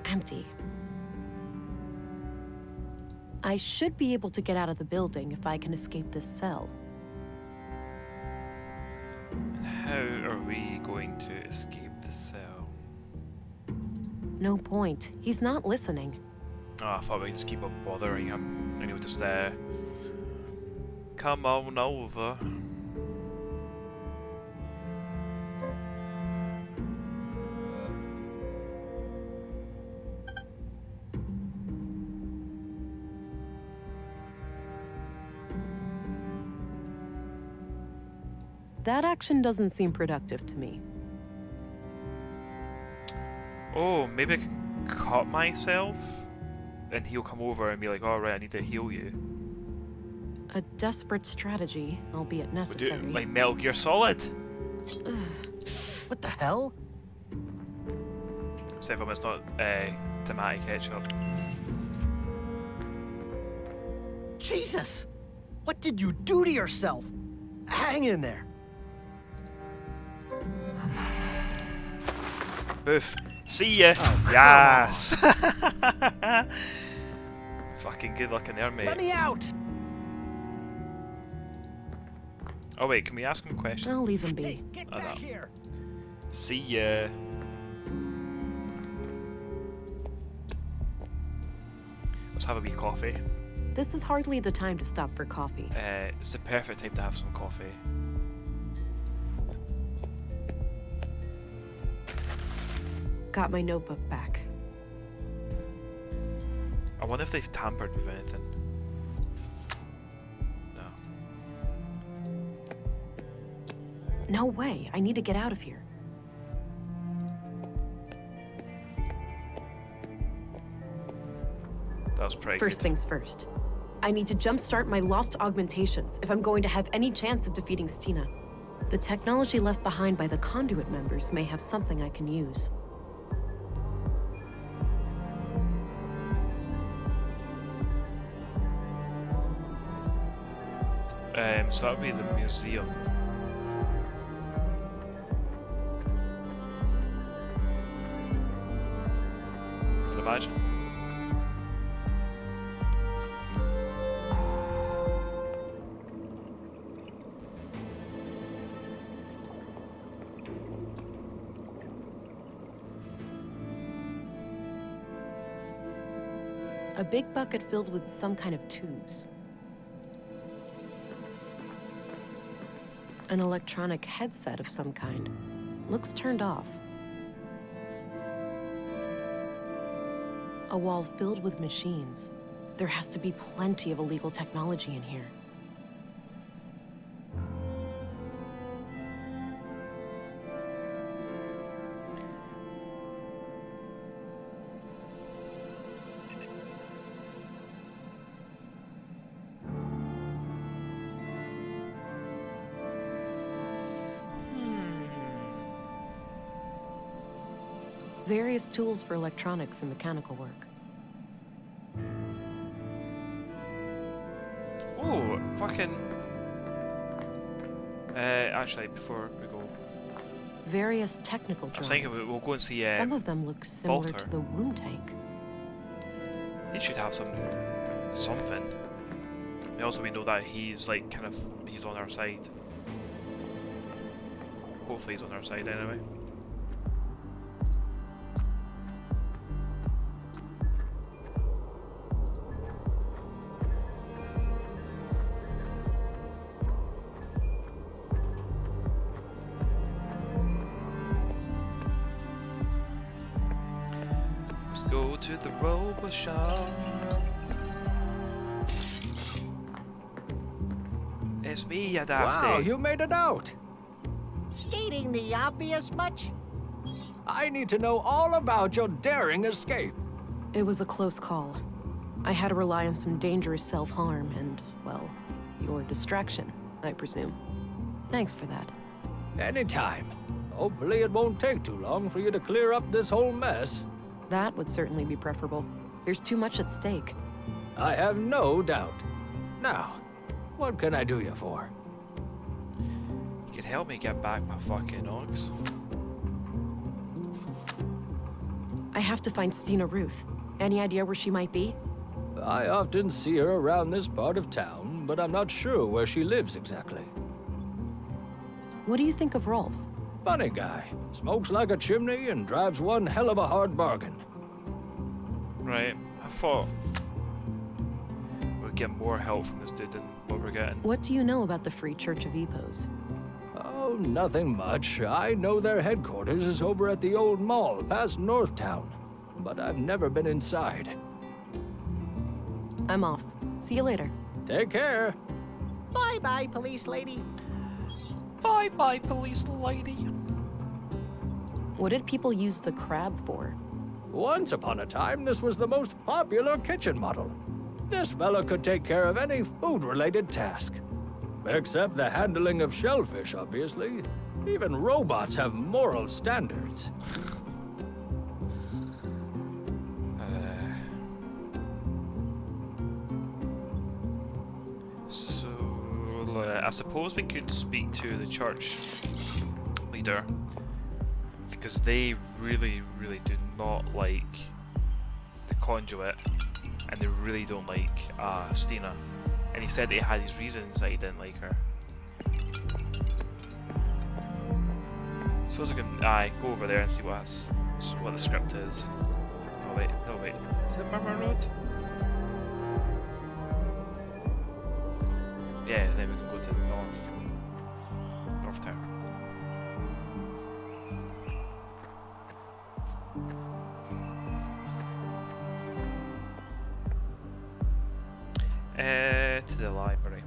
Empty. I should be able to get out of the building if I can escape this cell. And how are we going to escape the cell? No point. He's not listening. Oh, I thought we could just keep on bothering him. And he'll just come on over. That action doesn't seem productive to me. Oh, maybe I can cut myself? And he'll come over and be like, all right, I need to heal you. A desperate strategy, albeit necessary. Like Metal Gear Solid. What the hell? Except for when it's not tomato ketchup. Jesus! What did you do to yourself? Hang in there. Boof. See ya. Oh, yes. Fucking good luck in there, mate. Let me out! Oh wait, can we ask him questions? I'll leave him be. Hey, get back here! See ya. Let's have a wee coffee. This is hardly the time to stop for coffee. It's the perfect time to have some coffee. Got my notebook back. I wonder if they've tampered with anything. No. No way. I need to get out of here. That was pretty First good. things first. I need to jumpstart my lost augmentations if I'm going to have any chance of defeating Stina. The technology left behind by the conduit members may have something I can use. So that would be the museum. I'd imagine. A big bucket filled with some kind of tubes. An electronic headset of some kind. Looks turned off. A wall filled with machines. There has to be plenty of illegal technology in here. Various tools for electronics and mechanical work. Oh, fucking... actually, before we go... Various technical I was drawings. thinking we'll go and see Some of them look similar Walter. to the womb tank. He should have something. And also we know that he's like he's on our side. Hopefully he's on our side anyway. Let's go to the robot shop. It's me, you dafty. Wow, you made it out! Stating the obvious much? I need to know all about your daring escape. It was a close call. I had to rely on some dangerous self-harm and, well, your distraction, I presume. Thanks for that. Anytime. Hopefully it won't take too long for you to clear up this whole mess. That would certainly be preferable. There's too much at stake. I have no doubt. Now, what can I do you for? You could help me get back my fucking Ox. I have to find Stina Ruth. Any idea where she might be? I often see her around this part of town, but I'm not sure where she lives exactly. What do you think of Rolf? Funny guy. Smokes like a chimney and drives one hell of a hard bargain. Right, I thought we'd get more help from this dude than what we're getting. What do you know about the Free Church of Epos? Oh, nothing much. I know their headquarters is over at the old mall past Northtown, but I've never been inside. I'm off. See you later. Take care. Bye-bye, police lady. Bye-bye, police lady. What did people use the crab for? Once upon a time, this was the most popular kitchen model. This fella could take care of any food-related task. Except the handling of shellfish, obviously. Even robots have moral standards. I suppose we could speak to the church leader, because they really, really do not like the conduit, and they really don't like Stina. And he said that he had his reasons that he didn't like her. Suppose I can go over there and see what the script is. Oh wait, no wait. Is it Murmur Road? Yeah, and then we can go to the North Tower. To the library.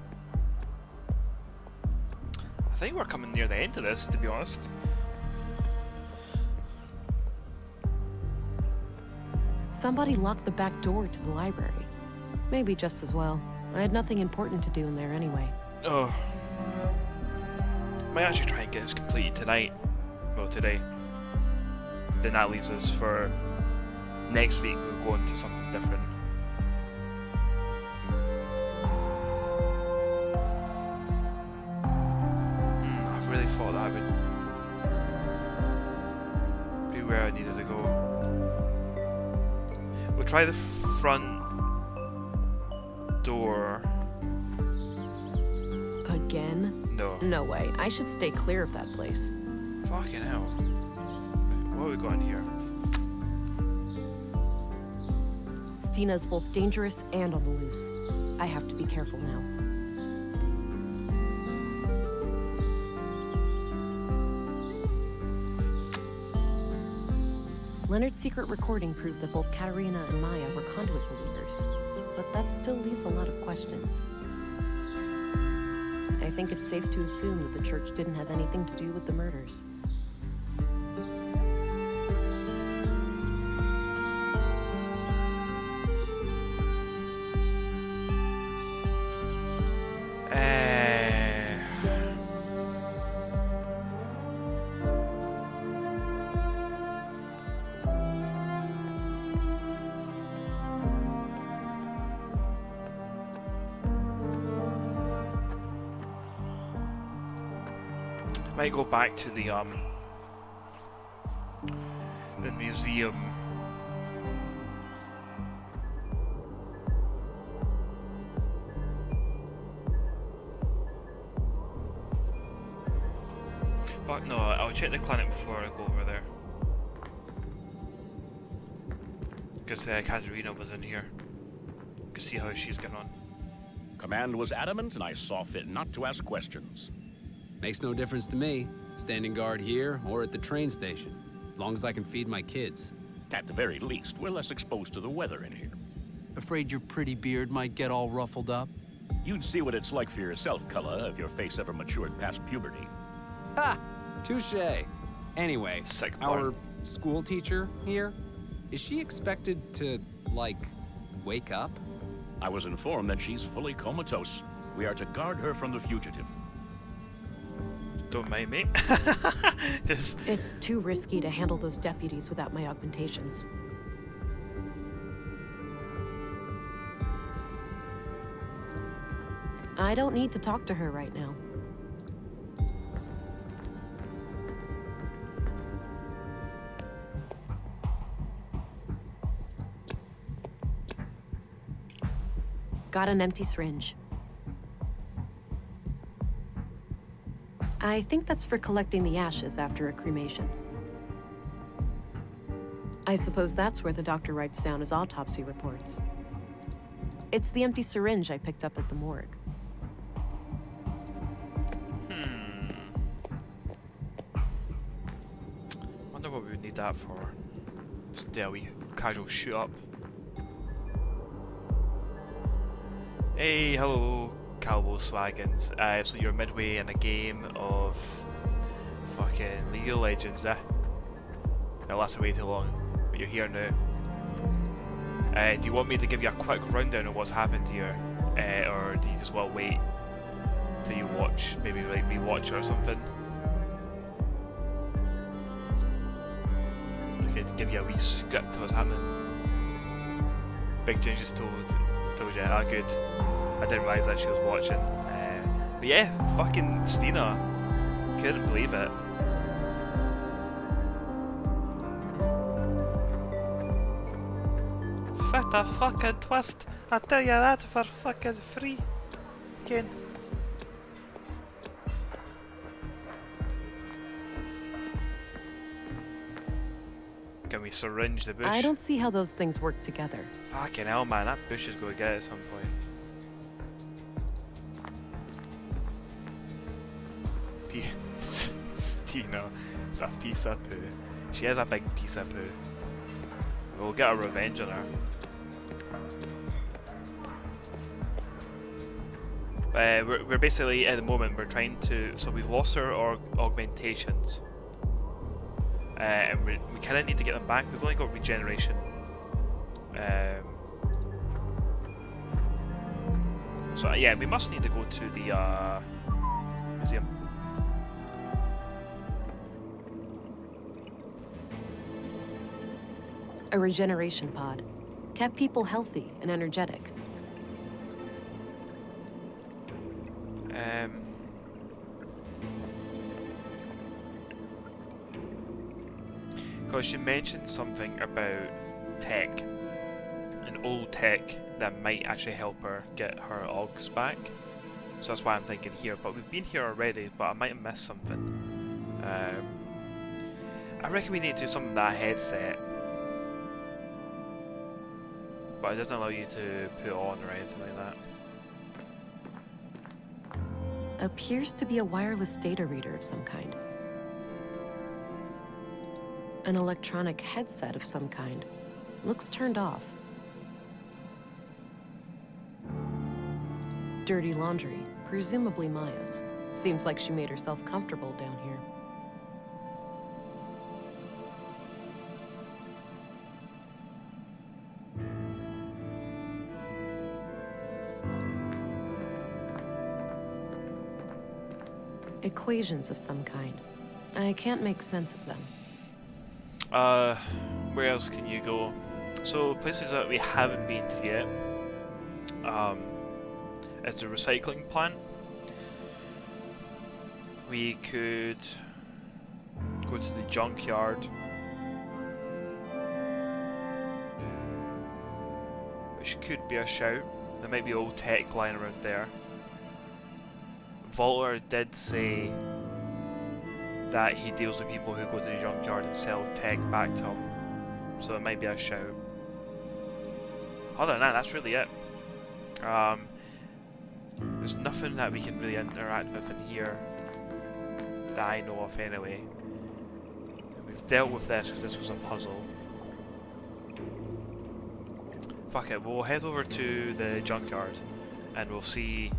I think we're coming near the end of this, to be honest. Somebody locked the back door to the library. Maybe just as well. I had nothing important to do in there anyway. Oh. might actually try and get this completed tonight. Well, today. Then that leaves us for next week. We'll go into something different. I really thought that would be where I needed to go. We'll try the front door. Again? No. No way. I should stay clear of that place. Fucking hell. What have we got in here? Stina's both dangerous and on the loose. I have to be careful now. Leonard's secret recording proved that both Katarina and Maya were conduit believers, but that still leaves a lot of questions. I think it's safe to assume that the church didn't have anything to do with the murders. Might go back to the museum. But no, I'll check the clinic before I go over there. Because Katarina was in here. Could see how she's getting on. Command was adamant, and I saw fit not to ask questions. Makes no difference to me, standing guard here or at the train station, as long as I can feed my kids. At the very least, we're less exposed to the weather in here. Afraid your pretty beard might get all ruffled up? You'd see what it's like for yourself, Cullah, if your face ever matured past puberty. Ha! Touché. Anyway, our school teacher here, is she expected to, like, wake up? I was informed that she's fully comatose. We are to guard her from the fugitive. Don't mind me. It's too risky to handle those deputies without my augmentations. I don't need to talk to her right now. Got an empty syringe. I think that's for collecting the ashes after a cremation. I suppose that's where the doctor writes down his autopsy reports. It's the empty syringe I picked up at the morgue. Wonder what we would need that for. Just a wee casual shoot up. Hey, hello, Calvo Swaggins. So you're midway in a game of fucking League of Legends, eh? That lasted way too long, but you're here now. Do you want me to give you a quick rundown of what's happened here? Or do you just want to wait till you watch, maybe like rewatch or something? Okay, to give you a wee script of what's happening. Big Jane just told you, ah, good. I didn't realise that she was watching. But yeah, fucking Stina. Couldn't believe it. What a fucking twist. I tell you that for fucking free. Again. Can we syringe the bush? I don't see how those things work together. Fucking hell, man. That bush is going to get it at some point. Stina is a piece of poo. She is a big piece of poo. We'll get our revenge on her. We're basically, at the moment, we're trying to... So we've lost our augmentations. And we kind of need to get them back. We've only got regeneration. So yeah, we must need to go to the museum. A regeneration pod. Kept people healthy and energetic. Because she mentioned something about tech. An old tech that might actually help her get her augs back. So that's why I'm thinking here. But we've been here already, but I might have missed something. I reckon we need to do something with that headset. But it doesn't allow you to put it on or anything like that. Appears to be a wireless data reader of some kind. An electronic headset of some kind. Looks turned off. Dirty laundry, presumably Maya's. Seems like she made herself comfortable down here. Equations of some kind. I can't make sense of them. Where else can you go? So places that we haven't been to yet. Is the recycling plant. We could go to the junkyard, which could be a shout. There might be old tech lying around there. Volter did say that he deals with people who go to the junkyard and sell tech back to him, so it might be a shout. Other than that, that's really it. There's nothing that we can really interact with in here that I know of anyway. We've dealt with this because this was a puzzle. Fuck it, we'll head over to the junkyard and we'll see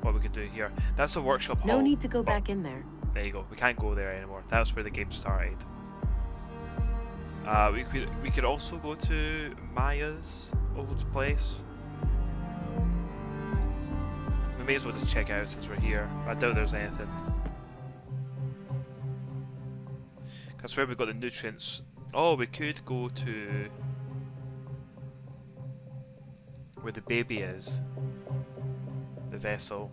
what we can do here. That's the workshop hall. No need to go back in there. There you go. We can't go there anymore. That's where the game started. We could also go to Maya's old place. We may as well just check out since we're here. I doubt there's anything. That's where we got the nutrients. Oh, we could go to where the baby is. The vessel.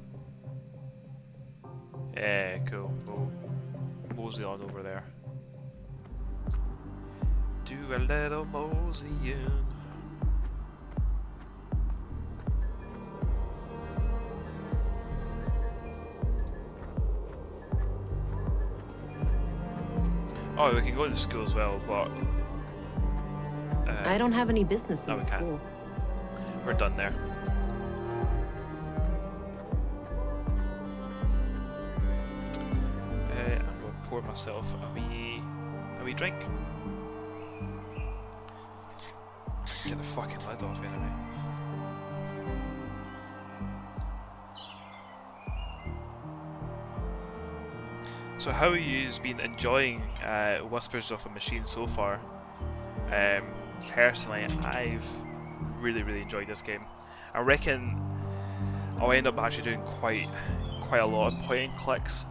Yeah, cool. We'll mosey on over there. Do a little moseying. Oh, we can go to school as well, but I don't have any business in no, the school. We're done there. I'm gonna pour myself a wee drink. Get the fucking lid off anyway. So how have you been enjoying Whispers of a Machine so far? Personally, I've really enjoyed this game. I reckon I'll end up actually doing quite a lot of point and clicks.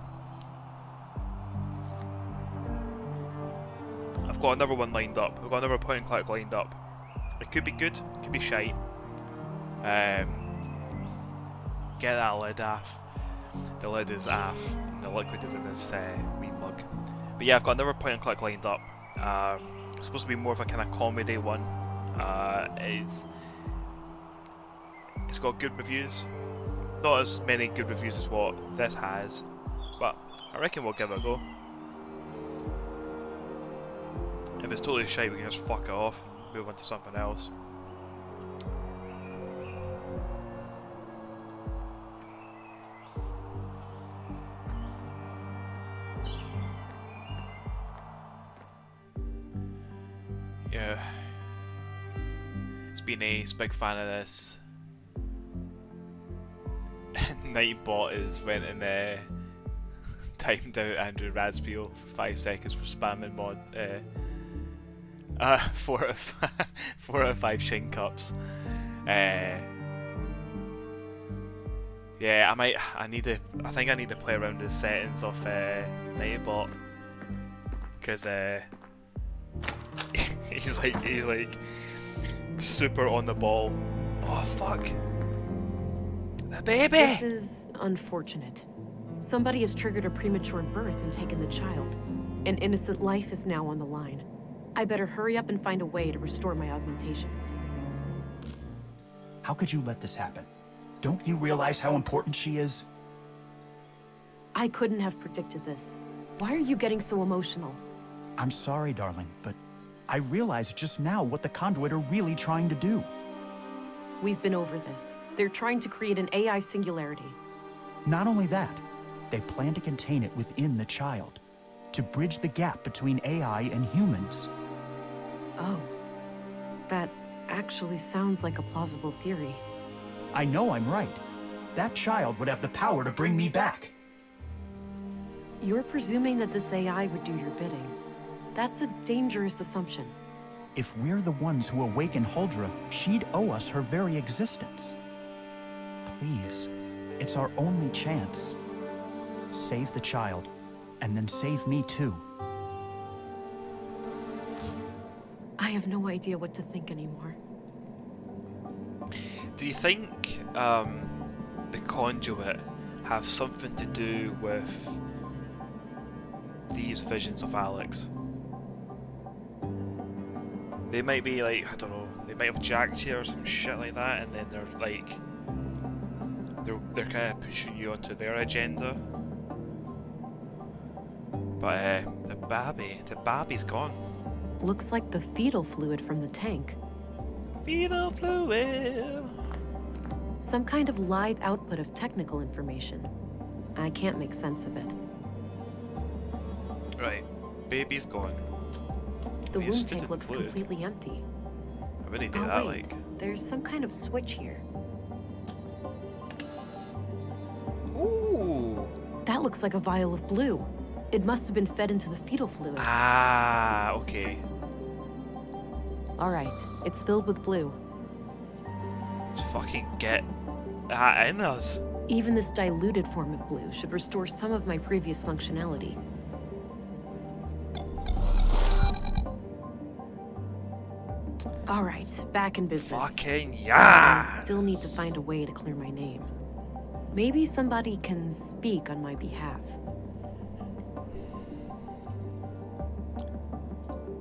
I've got another one lined up. I've got another point and click lined up. It could be good, it could be shite. Get that lid off. The lid is off. The liquid is in this wee mug. But yeah, I've got another point and click lined up. It's supposed to be more of a kind of comedy one. It's got good reviews. Not as many good reviews as what this has, but I reckon we'll give it a go. If it's totally shite, we can just fuck it off, move on to something else. Yeah, it's been ace, big fan of this. Nightbot is went and timed out Andrew Raspio for 5 seconds for spamming mod 4 out of 5 shin cups. Yeah, I think I need to play around with the settings of Nightbot, because He's like super on the ball. Oh fuck. The baby! This is unfortunate. Somebody has triggered a premature birth and taken the child. An innocent life is now on the line. I better hurry up and find a way to restore my augmentations. How could you let this happen? Don't you realize how important she is? I couldn't have predicted this. Why are you getting so emotional? I'm sorry, darling, but I realized just now what the Conduit are really trying to do. We've been over this. They're trying to create an AI singularity. Not only that, they plan to contain it within the child, to bridge the gap between AI and humans. Oh. That actually sounds like a plausible theory. I know I'm right. That child would have the power to bring me back. You're presuming that this AI would do your bidding. That's a dangerous assumption. If we're the ones who awaken Huldra, she'd owe us her very existence. Please, it's our only chance. Save the child, and then save me too. I have no idea what to think anymore. Do you think the conduit have something to do with these visions of Alex? They might be like, I don't know, they might have jacked you or some shit like that, and then they're like, they're kind of pushing you onto their agenda. But the baby's gone. Looks like the fetal fluid from the tank. Fetal fluid! Some kind of live output of technical information. I can't make sense of it. Right, baby's gone. The We womb stood in tank looks fluid. completely empty. I really do Oh, that, wait. like. There's some kind of switch here. Ooh! That looks like a vial of blue. It must have been fed into the fetal fluid. Ah, okay. All right, it's filled with blue. Let's fucking get that in us. Even this diluted form of blue should restore some of my previous functionality. All right, back in business. Fucking yeah! I still need to find a way to clear my name. Maybe somebody can speak on my behalf.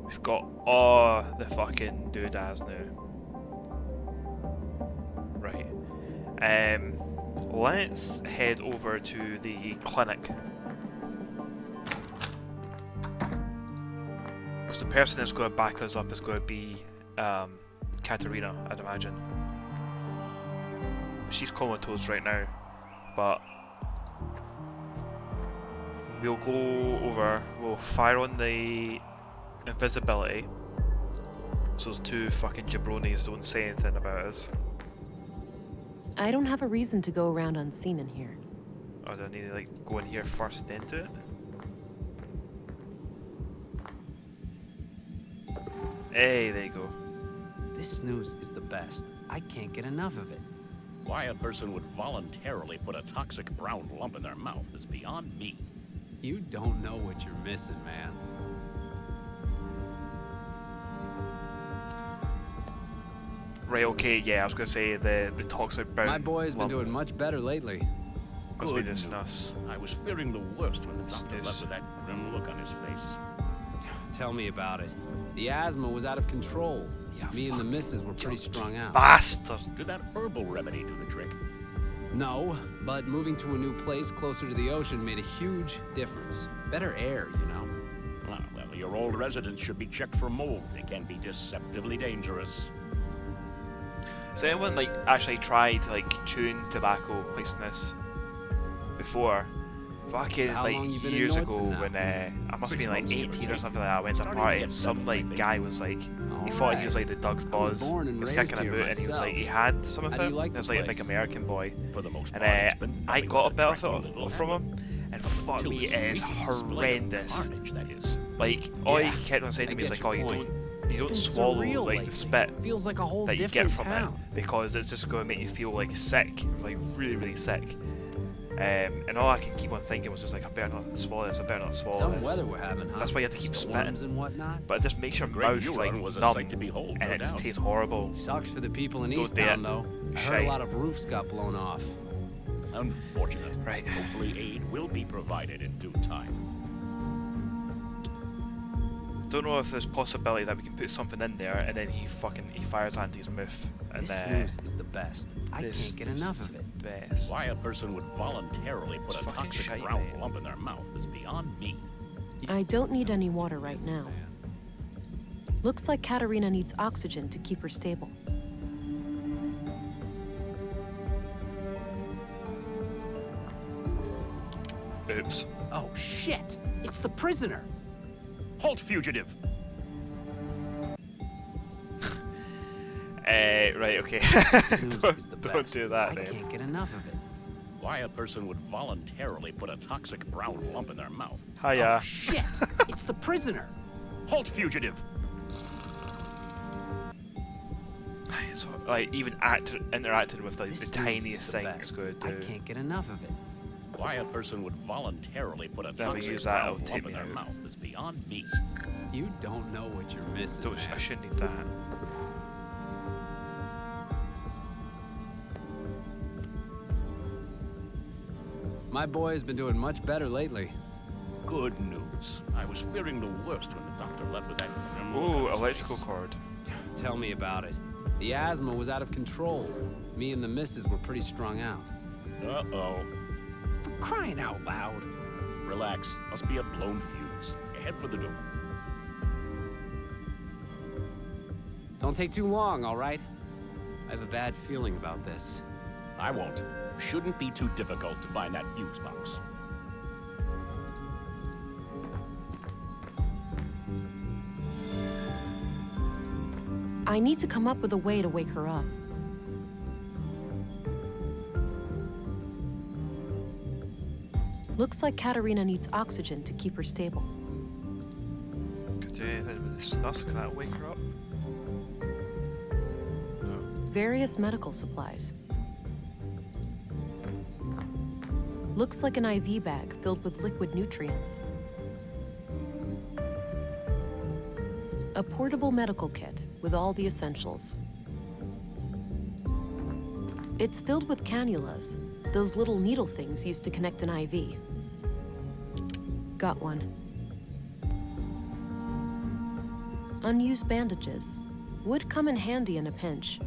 We've got all the fucking doodads now. Right. Let's head over to the clinic. Because the person that's going to back us up is going to be Katarina, I'd imagine. She's comatose right now, but we'll go over, we'll fire on the invisibility, so those two fucking jabronis don't say anything about us. I don't have a reason to go around unseen in here. Oh, do I need to like go in here first, then do it? Hey, there you go. This snooze is the best. I can't get enough of it. Why a person would voluntarily put a toxic brown lump in their mouth is beyond me. You don't know what you're missing, man. Right, okay, yeah, I was gonna say the toxic brown. My boy's been lump doing much better lately. must be Good the news. snus. I was fearing the worst when the doctor Snus. left with that grim look on his face. Tell me about it. The asthma was out of control. Me and the missus were pretty strung out. Bastard! Did that herbal remedy do the trick? No, but moving to a new place closer to the ocean made a huge difference. Better air, you know. Ah, well, your old residence should be checked for mold. It can be deceptively dangerous. Has anyone like actually tried to like tune tobacco like snus before? Fucking So how like long you been in years Nordson ago now? when I must have 6 been like months, give or 18 or take. something like that. I went to a Starting to party get and some settled, like maybe. guy was like, he thought he was like the Doug's Buzz, born and was raised kicking a here boot, and he was like he myself. had some of How do it. you like It was the like a big place? American boy, For the most and part, it's been I nothing got a but bit of attracting it little from him, hammer. and fuck Till me, this it is recent display of horrendous. carnage, that is. Like all Yeah, he kept on saying to I me is get like, oh, your you point. don't It's been swallow surreal like lately. the spit Feels like a whole that you different get from town. it, because it's just going to make you feel like sick, like really sick. And all I can keep on thinking was just like, I better not swallow this, I better not swallow Some this. weather we're having, huh? That's why you have to keep Storms spitting. and whatnot. But it just makes your The great mouth neuron like was a numb, sight to behold, and no it just doubt. tastes horrible. Sucks for the people in Don't East do Town, it. though. I heard Shite. a lot of roofs got blown off. Unfortunate. Right. Hopefully aid will be provided in due time. Don't know if there's possibility that we can put something in there and then he fires Andy's mouth. And This snooze is the best. I can't get enough of it. Best. Why a person would voluntarily put It's a fucking toxic shite, brown mate. lump in their mouth is beyond me. I don't need any water right now. Looks like Katerina needs oxygen to keep her stable. Oops. Oh, shit! It's the prisoner! Halt, fugitive! Right, okay. Snooze is the don't best. do that, I man. can't get enough of it. Why a person would voluntarily put a toxic brown lump in their mouth. Hiya. Oh, shit! It's the prisoner! Halt, fugitive! So, like, even interacting with like, the This tiniest snooze is the thing is best. good. I can't get enough of it. Why a person would voluntarily put a Never toxic use that, brown it'll take lump me in their out. mouth is beyond me. You don't know what you're missing, Don't, man. I shouldn't need that. My boy has been doing much better lately. Good news. I was fearing the worst when the doctor left with that. Ooh, electrical cord. Tell me about it. The asthma was out of control. Me and the missus were pretty strung out. Uh-oh. For crying out loud. Relax. Must be a blown fuse. Head for the door. Don't take too long, all right? I have a bad feeling about this. I won't. Shouldn't be too difficult to find that fuse box. I need to come up with a way to wake her up. Looks like Katerina needs oxygen to keep her stable. Could do anything with this snus, can that wake her up? No. Various medical supplies. Looks like an IV bag filled with liquid nutrients. A portable medical kit with all the essentials. It's filled with cannulas, those little needle things used to connect an IV. Got one. Unused bandages. Would come in handy in a pinch.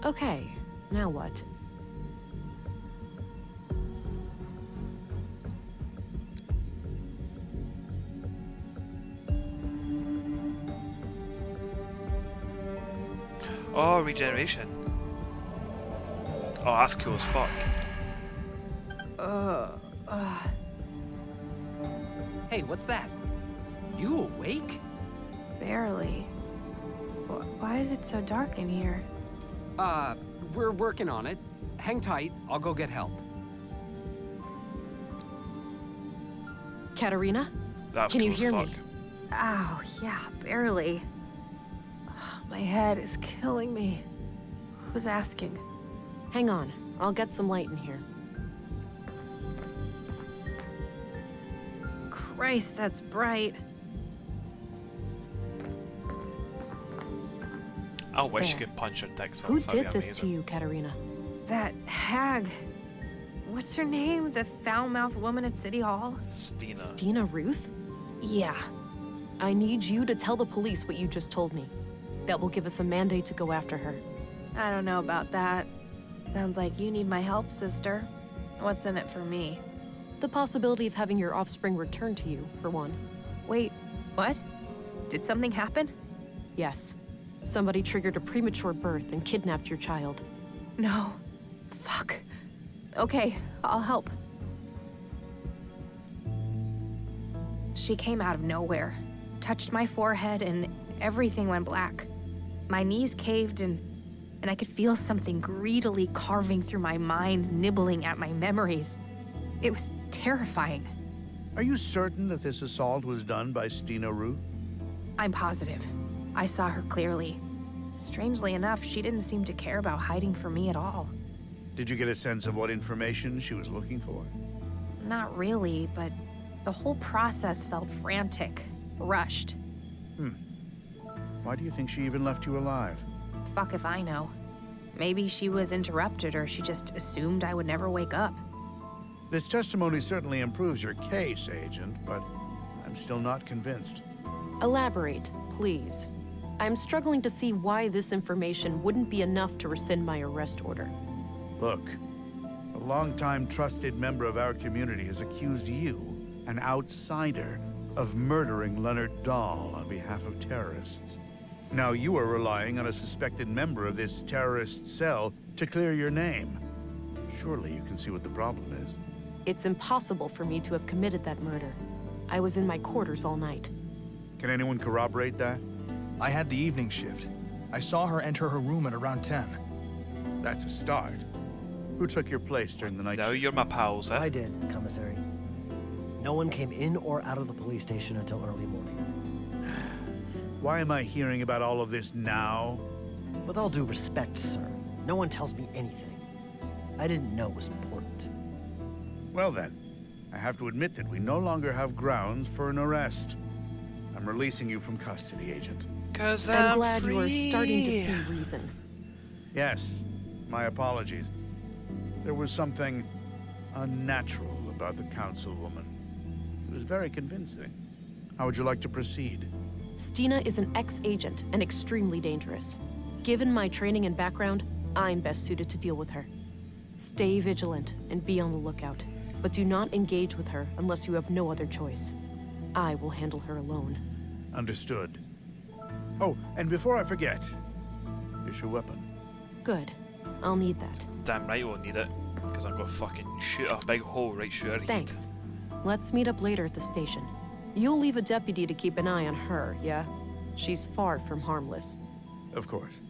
Okay, now what? Oh, regeneration. Oh, that's cool as fuck. Hey, what's that? You awake? Barely. Why is it so dark in here? We're working on it. Hang tight, I'll go get help. Katerina? That's Can cool you as hear fuck. me? Ow, yeah, barely. My head is killing me. Who's asking? Hang on, I'll get some light in here. Christ, that's bright. I wish you There. could punch her dicks off. Who that'd be did this to amazing. you, Katerina? That hag. What's her name? The foul-mouthed woman at City Hall? Stina. Stina Ruth? Yeah. I need you to tell the police what you just told me. That will give us a mandate to go after her. I don't know about that. Sounds like you need my help, sister. What's in it for me? The possibility of having your offspring returned to you, for one. Wait, what? Did something happen? Yes. Somebody triggered a premature birth and kidnapped your child. No. Fuck. Okay, I'll help. She came out of nowhere, touched my forehead, and everything went black. My knees caved, and I could feel something greedily carving through my mind, nibbling at my memories. It was terrifying. Are you certain that this assault was done by Stina Ruth? I'm positive. I saw her clearly. Strangely enough, she didn't seem to care about hiding from me at all. Did you get a sense of what information she was looking for? Not really, but the whole process felt frantic, rushed. Why do you think she even left you alive? Fuck if I know. Maybe she was interrupted or she just assumed I would never wake up. This testimony certainly improves your case, Agent, but I'm still not convinced. Elaborate, please. I'm struggling to see why this information wouldn't be enough to rescind my arrest order. Look, a longtime trusted member of our community has accused you, an outsider, of murdering Leonard Dahl on behalf of terrorists. Now you are relying on a suspected member of this terrorist cell to clear your name. Surely you can see what the problem is. It's impossible for me to have committed that murder. I was in my quarters all night. Can anyone corroborate that? I had the evening shift. I saw her enter her room at around 10. That's a start. Who took your place during the night Now shift? you're my pals, eh? I did, Commissary. No one came in or out of the police station until early morning. Why am I hearing about all of this now? With all due respect, sir, no one tells me anything. I didn't know it was important. Well then, I have to admit that we no longer have grounds for an arrest. I'm releasing you from custody, Agent. Cause I'm glad you are free. starting to see reason. Yes, my apologies. There was something unnatural about the councilwoman. It was very convincing. How would you like to proceed? Stina is an ex-agent and extremely dangerous. Given my training and background, I'm best suited to deal with her. Stay vigilant and be on the lookout, but do not engage with her unless you have no other choice. I will handle her alone. Understood. Oh, and before I forget, here's your weapon. Good. I'll need that. Damn right we'll need it. Because I'm gonna fucking shoot a big hole right through her head. Thanks. Let's meet up later at the station. You'll leave a deputy to keep an eye on her, yeah? She's far from harmless. Of course.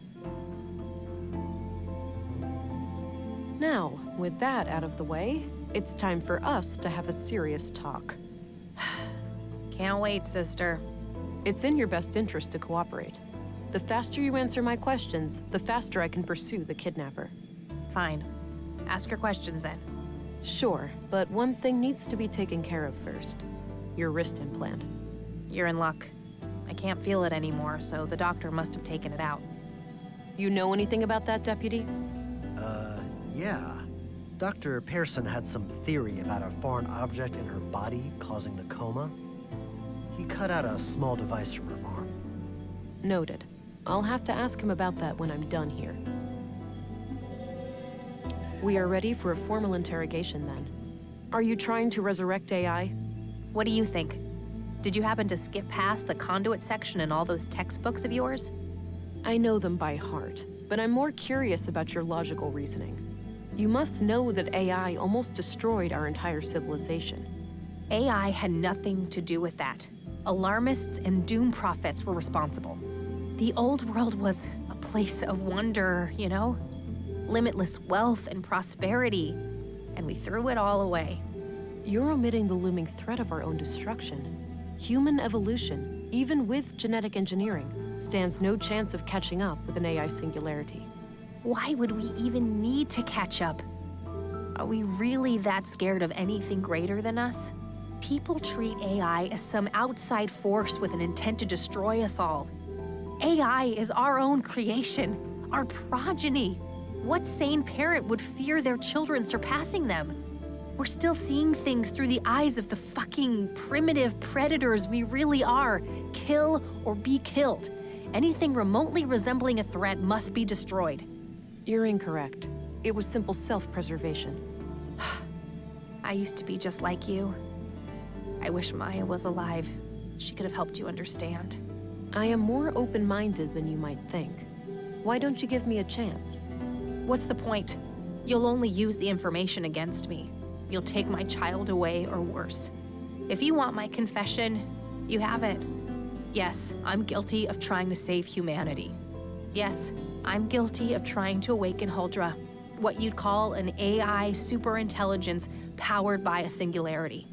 Now, with that out of the way, it's time for us to have a serious talk. Can't wait, sister. It's in your best interest to cooperate. The faster you answer my questions, the faster I can pursue the kidnapper. Fine. Ask your questions then. Sure, but one thing needs to be taken care of first. Your wrist implant. You're in luck. I can't feel it anymore, so the doctor must have taken it out. You know anything about that, Deputy? Yeah. Dr. Pearson had some theory about a foreign object in her body causing the coma. He cut out a small device from her arm. Noted. I'll have to ask him about that when I'm done here. We are ready for a formal interrogation then. Are you trying to resurrect AI? What do you think? Did you happen to skip past the conduit section in all those textbooks of yours? I know them by heart, but I'm more curious about your logical reasoning. You must know that AI almost destroyed our entire civilization. AI had nothing to do with that. Alarmists and doom prophets were responsible. The old world was a place of wonder, you know? Limitless wealth and prosperity, and we threw it all away. You're omitting the looming threat of our own destruction. Human evolution, even with genetic engineering, stands no chance of catching up with an AI singularity. Why would we even need to catch up? Are we really that scared of anything greater than us? People treat AI as some outside force with an intent to destroy us all. AI is our own creation, our progeny. What sane parent would fear their children surpassing them? We're still seeing things through the eyes of the fucking primitive predators we really are. Kill or be killed. Anything remotely resembling a threat must be destroyed. You're incorrect. It was simple self-preservation. I used to be just like you. I wish Maya was alive. She could have helped you understand. I am more open-minded than you might think. Why don't you give me a chance? What's the point? You'll only use the information against me. You'll take my child away or worse. If you want my confession, you have it. Yes, I'm guilty of trying to save humanity. Yes, I'm guilty of trying to awaken Huldra, what you'd call an AI superintelligence powered by a singularity.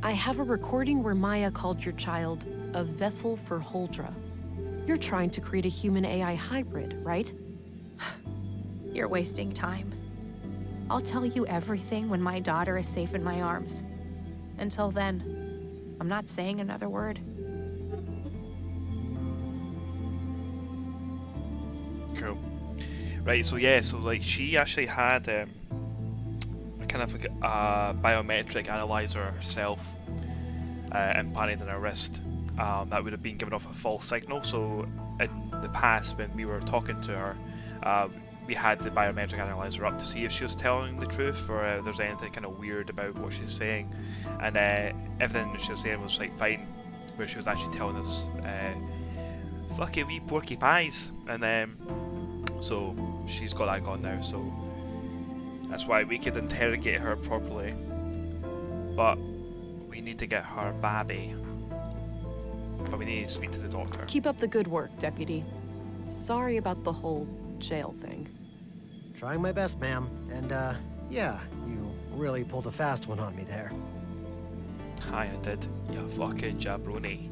I have a recording where Maya called your child a vessel for Huldra. You're trying to create a human-AI hybrid, right? You're wasting time. I'll tell you everything when my daughter is safe in my arms. Until then, I'm not saying another word. Cool. Right, so yeah, so like she actually had kind of like a biometric analyzer herself implanted in her wrist that would have been giving off a false signal. So in the past, when we were talking to her, we had the biometric analyzer up to see if she was telling the truth or if there's anything kind of weird about what she's saying, and everything that she was saying was like fine, where she was actually telling us "fucky wee porky pies," and so she's got that gone now. So that's why we could interrogate her properly, but we need to get her baby. But we need to speak to the doctor. Keep up the good work, Deputy. Sorry about the whole jail thing. Trying my best, ma'am. And, yeah, you really pulled a fast one on me there. Hi, I did. You fucking jabroni.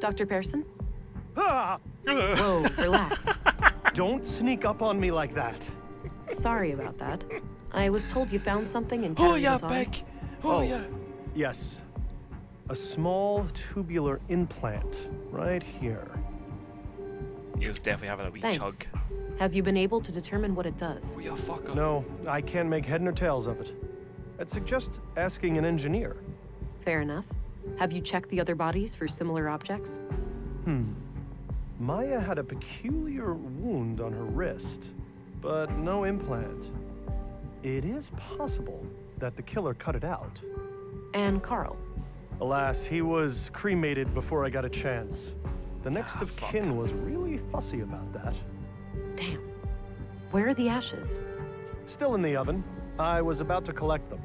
Dr. Pearson? Ah! Whoa, relax. Don't sneak up on me like that. Sorry about that. I was told you found something in Oh yeah, Katarina's arm. Beck! Oh yeah. Yes. A small tubular implant right here. He was definitely having a wee Thanks. chug. Have you been able to determine what it does? Oh yeah, fucker. No, I can't make head nor tails of it. I'd suggest asking an engineer. Fair enough. Have you checked the other bodies for similar objects? Maya had a peculiar wound on her wrist, but no implant. It is possible that the killer cut it out. And Carl? Alas, he was cremated before I got a chance. The next of kin was really fussy about that. Damn. Where are the ashes? Still in the oven. I was about to collect them.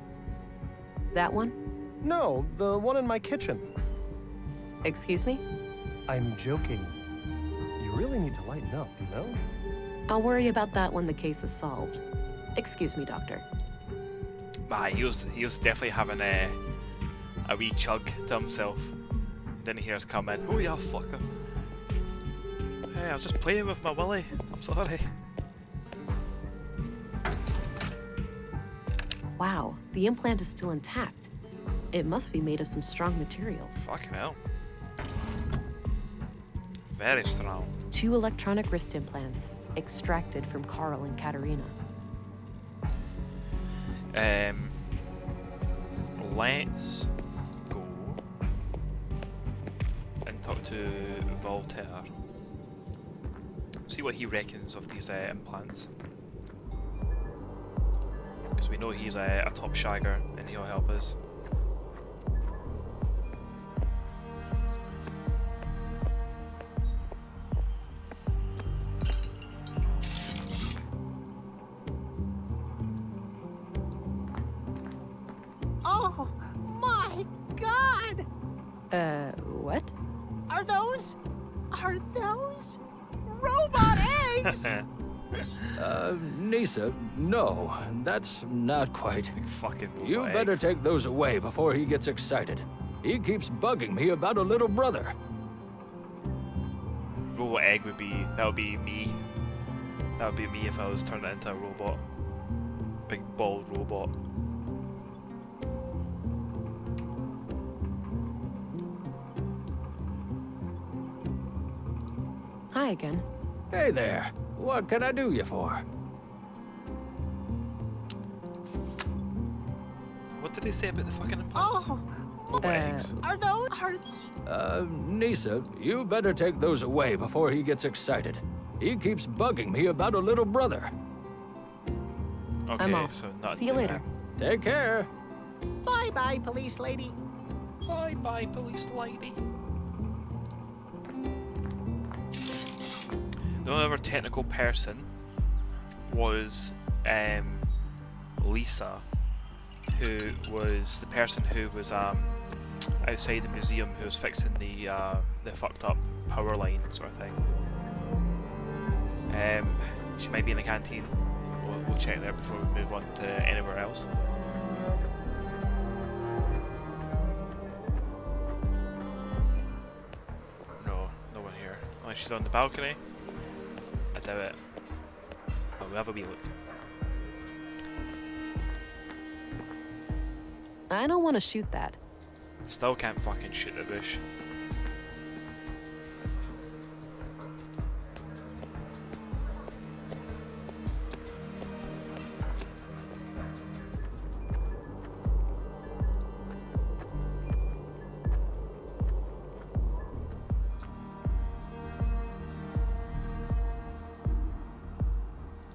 That one? No, the one in my kitchen. Excuse me? I'm joking. You really need to lighten up, you know? I'll worry about that when the case is solved. Excuse me, Doctor. He was definitely having a wee chug to himself. Didn't hear us come in. Oh yeah, fucker. Hey, I was just playing with my willy. I'm sorry. Wow, the implant is still intact. It must be made of some strong materials. Fucking hell. Very strong. 2 electronic wrist implants, extracted from Carl and Katarina. Let's go and talk to Voltaire. See what he reckons of these implants. Because we know he's a top shagger and he'll help us. Oh, my God! What? Are those robot eggs? Nisa, no, that's not quite. Fucking You better take those away before he gets excited. He keeps bugging me about a little brother. Robot egg would be, that would be me. That would be me if I was turned into a robot. Big bald robot. Hi again. Hey there. What can I do you for? What did they say about the fucking implants? Robot eggs. Are those Nisa, you better take those away before he gets excited. He keeps bugging me about a little brother. Okay, I'm off. so not See you later. Take care. Bye-bye, police lady. Bye-bye, police lady. The only other technical person was Lisa, who was the person who was outside the museum who was fixing the fucked up power line sort of thing. She might be in the canteen. We'll check there before we move on to anywhere else. No one here. Unless she's on the balcony. I doubt it. Oh, we'll have a wee look. I don't want to shoot that. Still can't fucking shoot the bush.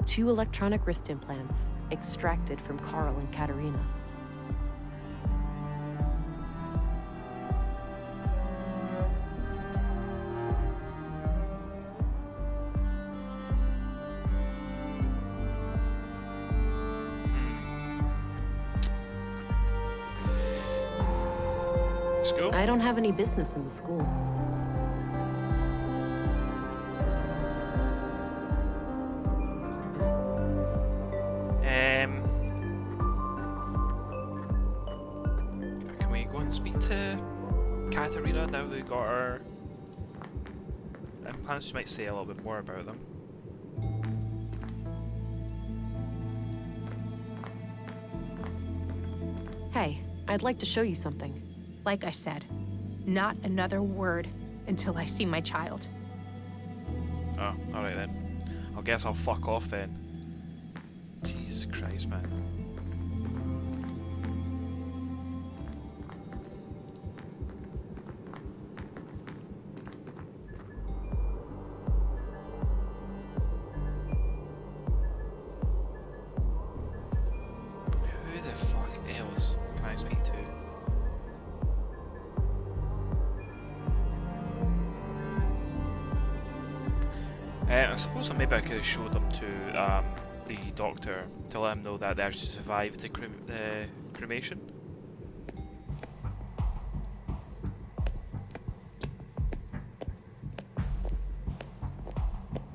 Two electronic wrist implants, extracted from Carl and Katerina. School? I don't have any business in the school. Can we go and speak to Katerina now that we've got our implants? She might say a little bit more about them. Hey, I'd like to show you something. Like I said, not another word until I see my child. Oh, alright then. I guess I'll fuck off then. Jesus Christ, man. Who the fuck else can I speak to? I suppose maybe I could have showed them to the doctor to let him know that they actually survived the cremation.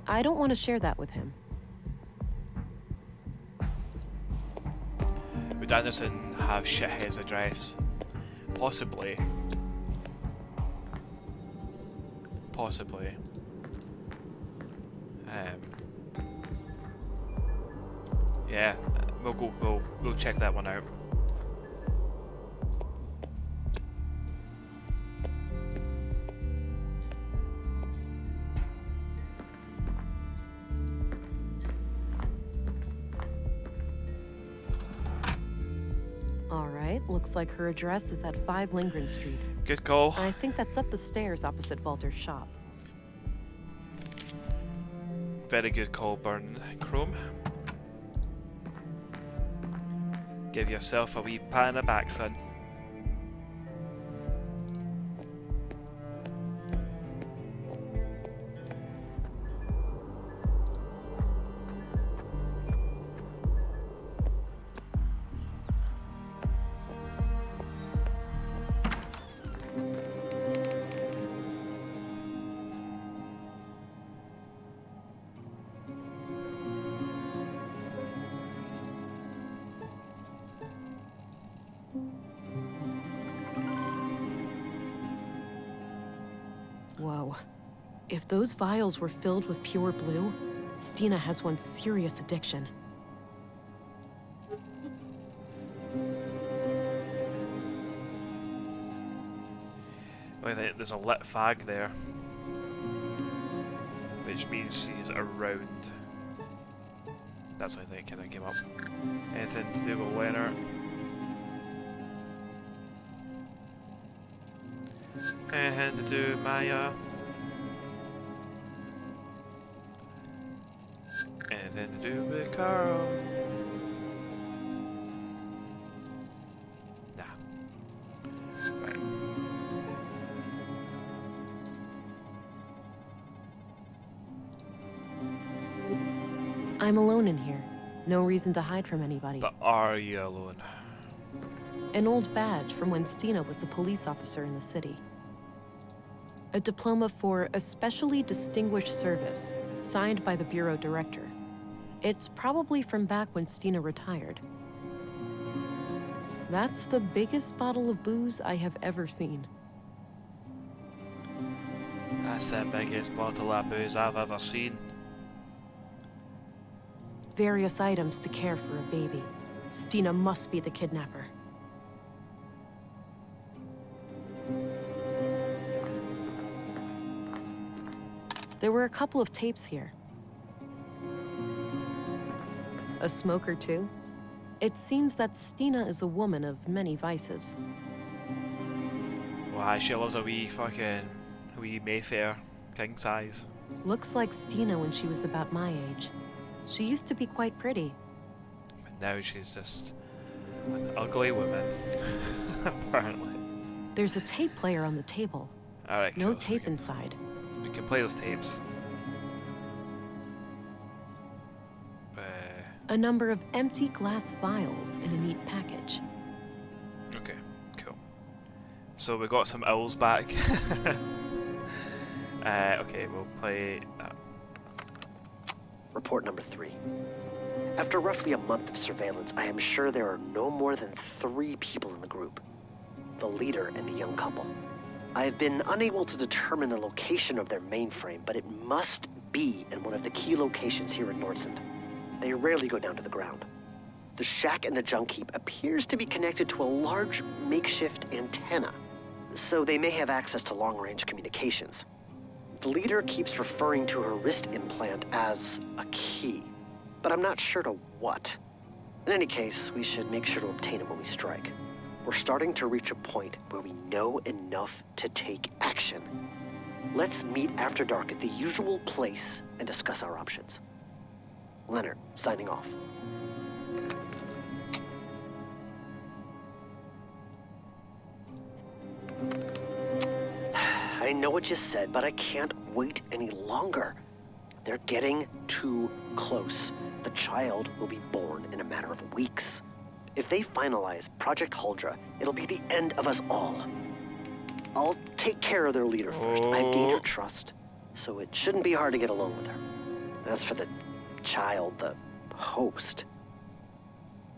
I don't want to share that with him. Would Anderson have shithead's address? Possibly. Possibly. Yeah, we'll check that one out. All right, looks like her address is at 5 Lindgren Street. Good call. I think that's up the stairs opposite Walter's shop. Very good call, Burn Chrome. Give yourself a wee pat on the back, son. Whoa. If those vials were filled with pure blue, Stina has one serious addiction. I think there's a lit fag there, which means she's around. That's what I think kind of came up. Anything to do with Leonard? Anything to do with Maya? Anything to do with Carl? Nah. Right. I'm alone in here. No reason to hide from anybody. But are you alone? An old badge from when Stina was a police officer in the city. A diploma for especially distinguished service, signed by the bureau director. It's probably from back when Stina retired. That's the biggest bottle of booze I have ever seen. That's the biggest bottle of booze I've ever seen. Various items to care for a baby. Stina must be the kidnapper. There were a couple of tapes here. A smoker too? It seems that Stina is a woman of many vices. Why, she loves a wee Mayfair, king size. Looks like Stina when she was about my age. She used to be quite pretty. But now she's just an ugly woman, apparently. There's a tape player on the table. Alright, No cool. tape inside. We can play those tapes. A number of empty glass vials in a neat package. Okay, cool. So we got some owls back. Okay, we'll play that. Report number 3. After roughly a month of surveillance, I am sure there are no more than 3 people in the group. The leader and the young couple. I have been unable to determine the location of their mainframe, but it must be in one of the key locations here in Nordsund. They rarely go down to the ground. The shack in the junk heap appears to be connected to a large makeshift antenna, so they may have access to long-range communications. The leader keeps referring to her wrist implant as a key, but I'm not sure to what. In any case, we should make sure to obtain it when we strike. We're starting to reach a point where we know enough to take action. Let's meet after dark at the usual place and discuss our options. Leonard, signing off. I know what you said, but I can't wait any longer. They're getting too close. The child will be born in a matter of weeks. If they finalize Project Huldra, it'll be the end of us all. I'll take care of their leader first. I've gained her trust, so it shouldn't be hard to get along with her. As for the child, the host,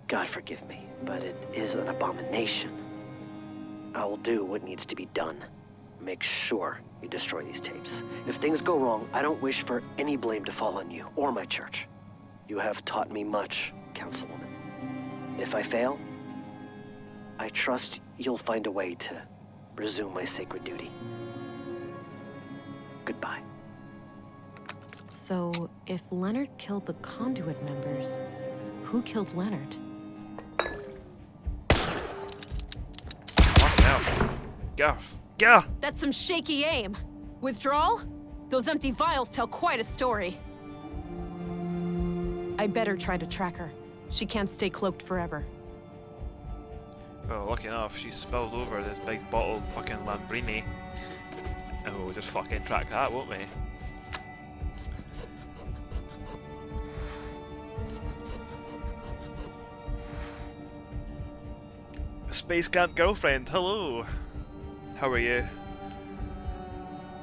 God forgive me, but it is an abomination. I will do what needs to be done. Make sure you destroy these tapes. If things go wrong, I don't wish for any blame to fall on you or my church. You have taught me much, Councilwoman. If I fail, I trust you'll find a way to resume my sacred duty. Goodbye. So, if Leonard killed the Conduit members, who killed Leonard? Fucking hell. Go. Go! That's some shaky aim. Withdrawal? Those empty vials tell quite a story. I better try to track her. She can't stay cloaked forever. Well, lucky enough, she spilled over this big bottle of fucking Lambrini. And we'll just fucking track that, won't we? Space Camp Girlfriend, hello! How are you?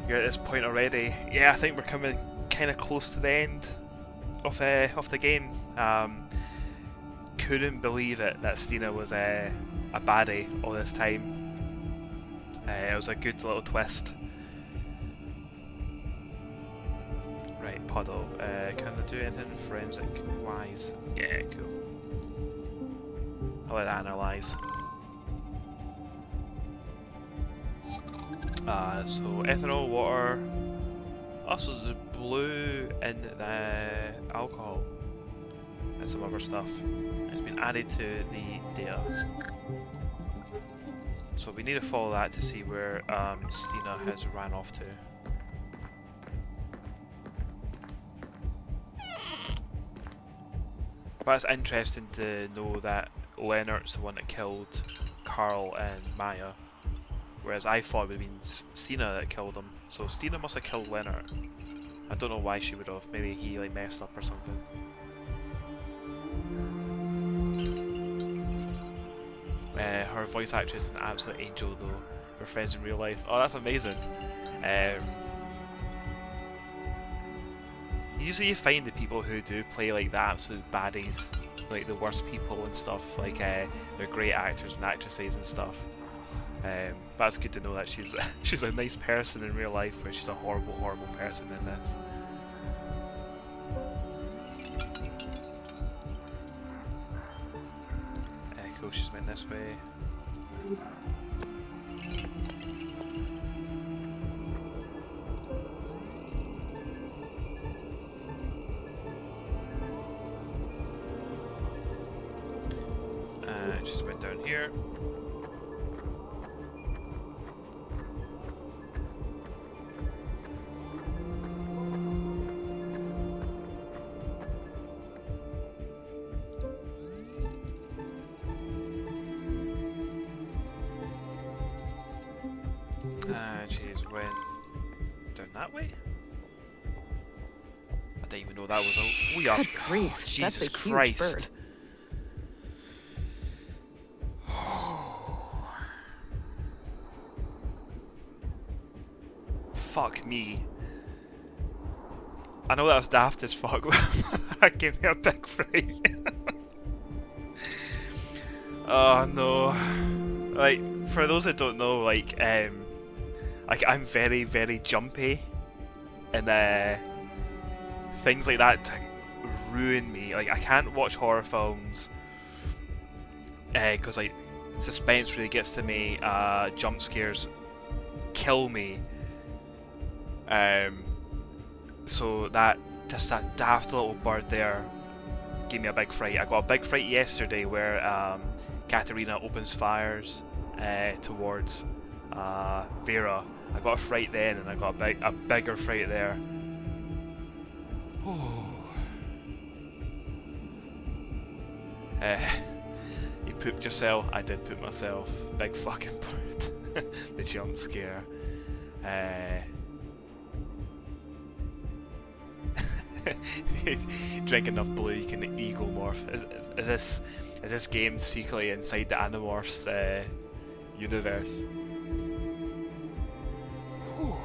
You're at this point already. Yeah, I think we're coming kind of close to the end of the game. Couldn't believe it that Stina was a baddie all this time. It was a good little twist. Right, Puddle. Can I do anything forensic wise? Yeah, cool. I'll let that analyze. So ethanol, water. Also, the blue in the alcohol and some other stuff. It's been added to the data. So we need to follow that to see where Stina has ran off to. But it's interesting to know that Leonard's the one that killed Carl and Maya. Whereas I thought it would have been Stina that killed him. So Stina must have killed Leonard. I don't know why she would have. Maybe he like messed up or something. Her voice actress is an absolute angel though. We're friends in real life. Oh, that's amazing. Usually you find the people who do play like the absolute baddies, like the worst people and stuff, like they're great actors and actresses and stuff. But it's good to know that she's a nice person in real life, where she's a horrible, horrible person in this. Cool, she's went this way. Just went down here. She's went down that way. I didn't even know that was a. We are. Good grief, Jesus that's a huge Christ. bird. Fuck me. I know that's daft as fuck, but that gave me a big fright. Oh no. Like, for those that don't know, like I'm very, very jumpy, and things like that ruin me. Like, I can't watch horror films because like suspense really gets to me. Jump scares kill me. So that daft little bird there gave me a big fright. I got a big fright yesterday where Katerina opens fires towards Vera. I got a fright then, and I got a bigger fright there. You pooped yourself? I did poop myself. Big fucking bird. The jump scare. Drink enough blue, you can egomorph. Is this game secretly inside the Animorphs universe? Whew.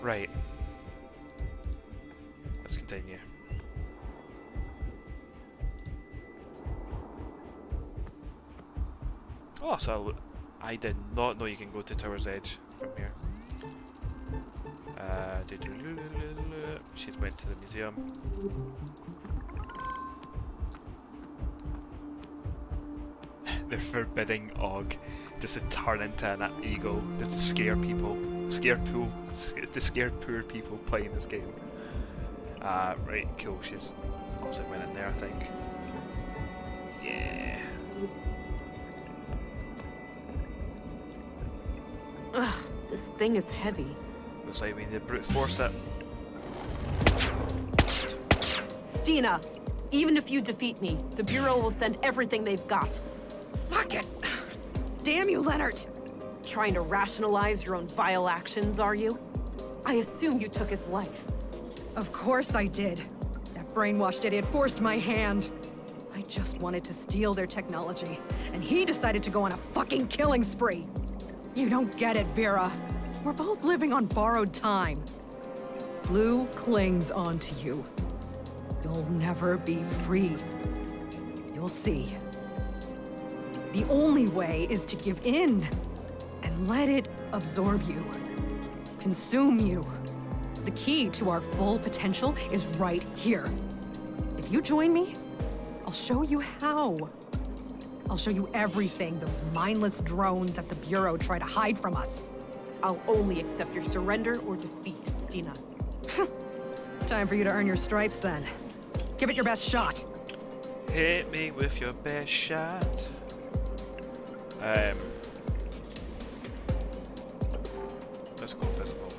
Right. Let's continue. Oh, so I did not know you can go to Tower's Edge from here. She went to the museum. They're forbidding Og just to turn into an ego, just to scare people, to scare poor people playing this game. Right, cool. She's obviously went in there, I think. Yeah. Ugh, this thing is heavy. Looks like we need to brute force it. Stina, even if you defeat me, the Bureau will send everything they've got. Fuck it! Damn you, Leonard! Trying to rationalize your own vile actions, are you? I assume you took his life. Of course I did. That brainwashed idiot forced my hand. I just wanted to steal their technology, and he decided to go on a fucking killing spree. You don't get it, Vera. We're both living on borrowed time. Blue clings onto you. You'll never be free. You'll see. The only way is to give in and let it absorb you, consume you. The key to our full potential is right here. If you join me, I'll show you how. I'll show you everything those mindless drones at the Bureau try to hide from us. I'll only accept your surrender or defeat, Stina. Time for you to earn your stripes, then. Give it your best shot. Hit me with your best shot. Let's go invisible.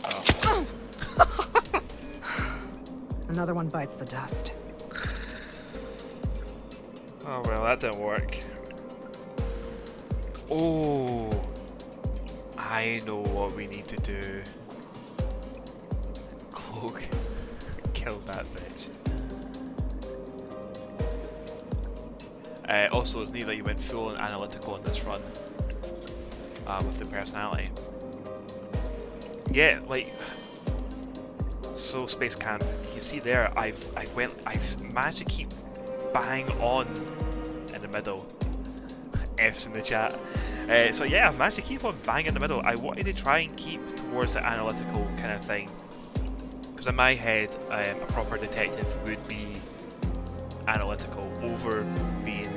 Oh. Another one bites the dust. Oh well, that didn't work. Oh, I know what we need to do. Cloak. Kill that bitch. Also, it's neat that you went full and analytical in this run with the personality. Yeah, like, so Space Camp, you can see there, I've managed to keep bang on in the middle. F's in the chat. So yeah, I've managed to keep on bang in the middle. I wanted to try and keep towards the analytical kind of thing, because in my head, a proper detective would be analytical over being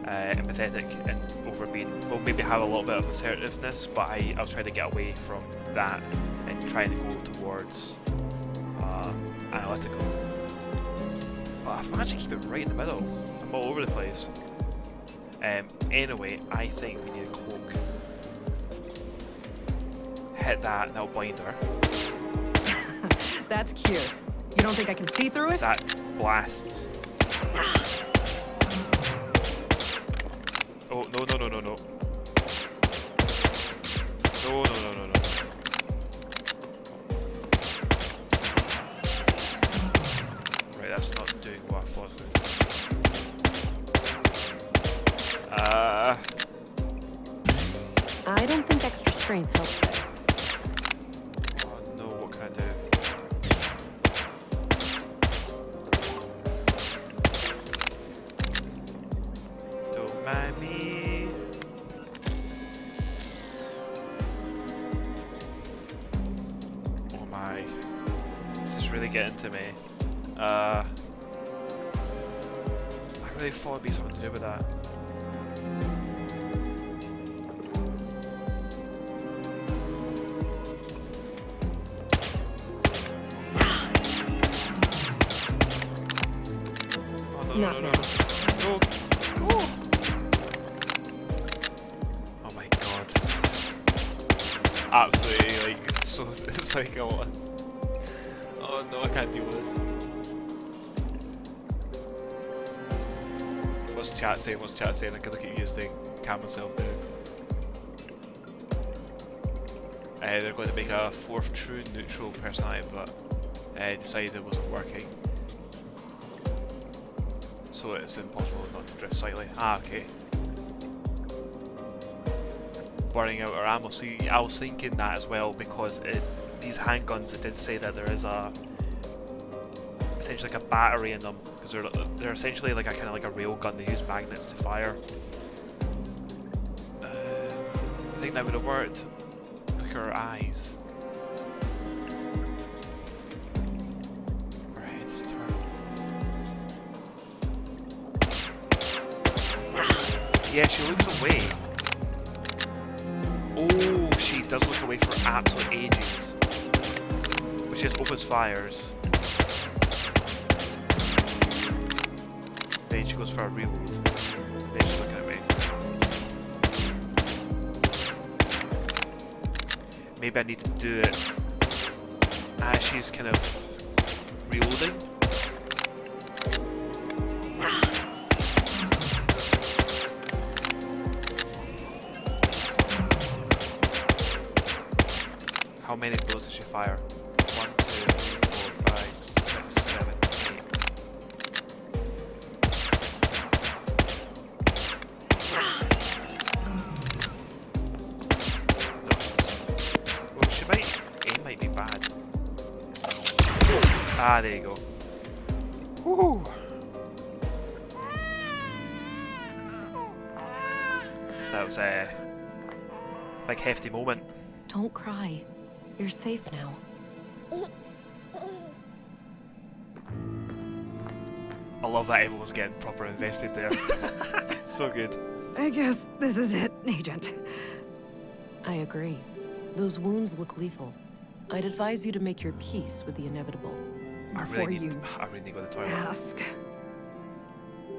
empathetic and over being, well, maybe have a little bit of assertiveness, but I was trying to get away from that and trying to go towards analytical. But I've managed to keep it right in the middle. I'm all over the place. Anyway, I think we need a cloak. Hit that and that'll blind her. That's cute. You don't think I can see through it? That blasts. Oh, no, no, no, no, no. No, no, no, no, no. Right, that's not doing what I thought it was. I don't think extra strength helps there. Oh no, what can I do? Don't mind me. Oh my. This is really getting to me. I really thought it'd be something to do with that. Not now. Go! Go! Oh my god. Absolutely, like, it's so, it's like a lot. Oh no, I can't deal with this. What's chat saying? What's chat saying? I can look at you as they calm myself down. They're going to make a fourth true neutral personality, but decided it wasn't working. So it's impossible not to drift slightly. Ah, okay. Burning out our ammo. See, I was thinking that as well, because these handguns, it did say that there is essentially like a battery in them, because they're essentially like a kind of like a rail gun. They use magnets to fire. I think that would have worked. Look at her eyes. Yeah, she looks away. Oh, she does look away for absolute ages. But she just opens fires. Then she goes for a reload. Then she's looking at me. Maybe I need to do it as she's kind of reloading. How many blows does she fire? 1, 2, 3, 4, 5, 6, 7, 8. Well, she might. Aim might be bad. Ah, there you go. Woo! That was a big hefty moment. Don't cry. You're safe now. I love that everyone's getting proper invested there. So good. I guess this is it, Agent. I agree. Those wounds look lethal. I'd advise you to make your peace with the inevitable. I really need to go to the toilet. Ask.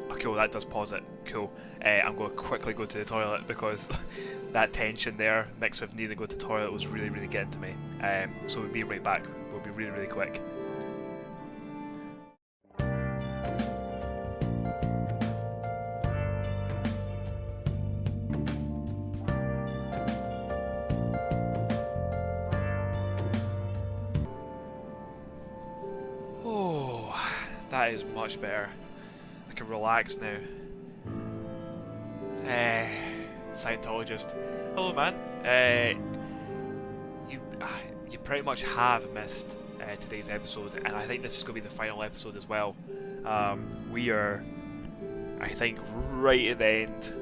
Oh, cool, that does pause it. Cool. I'm going to quickly go to the toilet because that tension there, mixed with needing to go to the toilet, was really, really getting to me. So we'll be right back. We'll be really, really quick. Oh, that is much better. I can relax now. Scientologist. Hello, man. You pretty much have missed today's episode, and I think this is going to be the final episode as well. We are, I think, right at the end.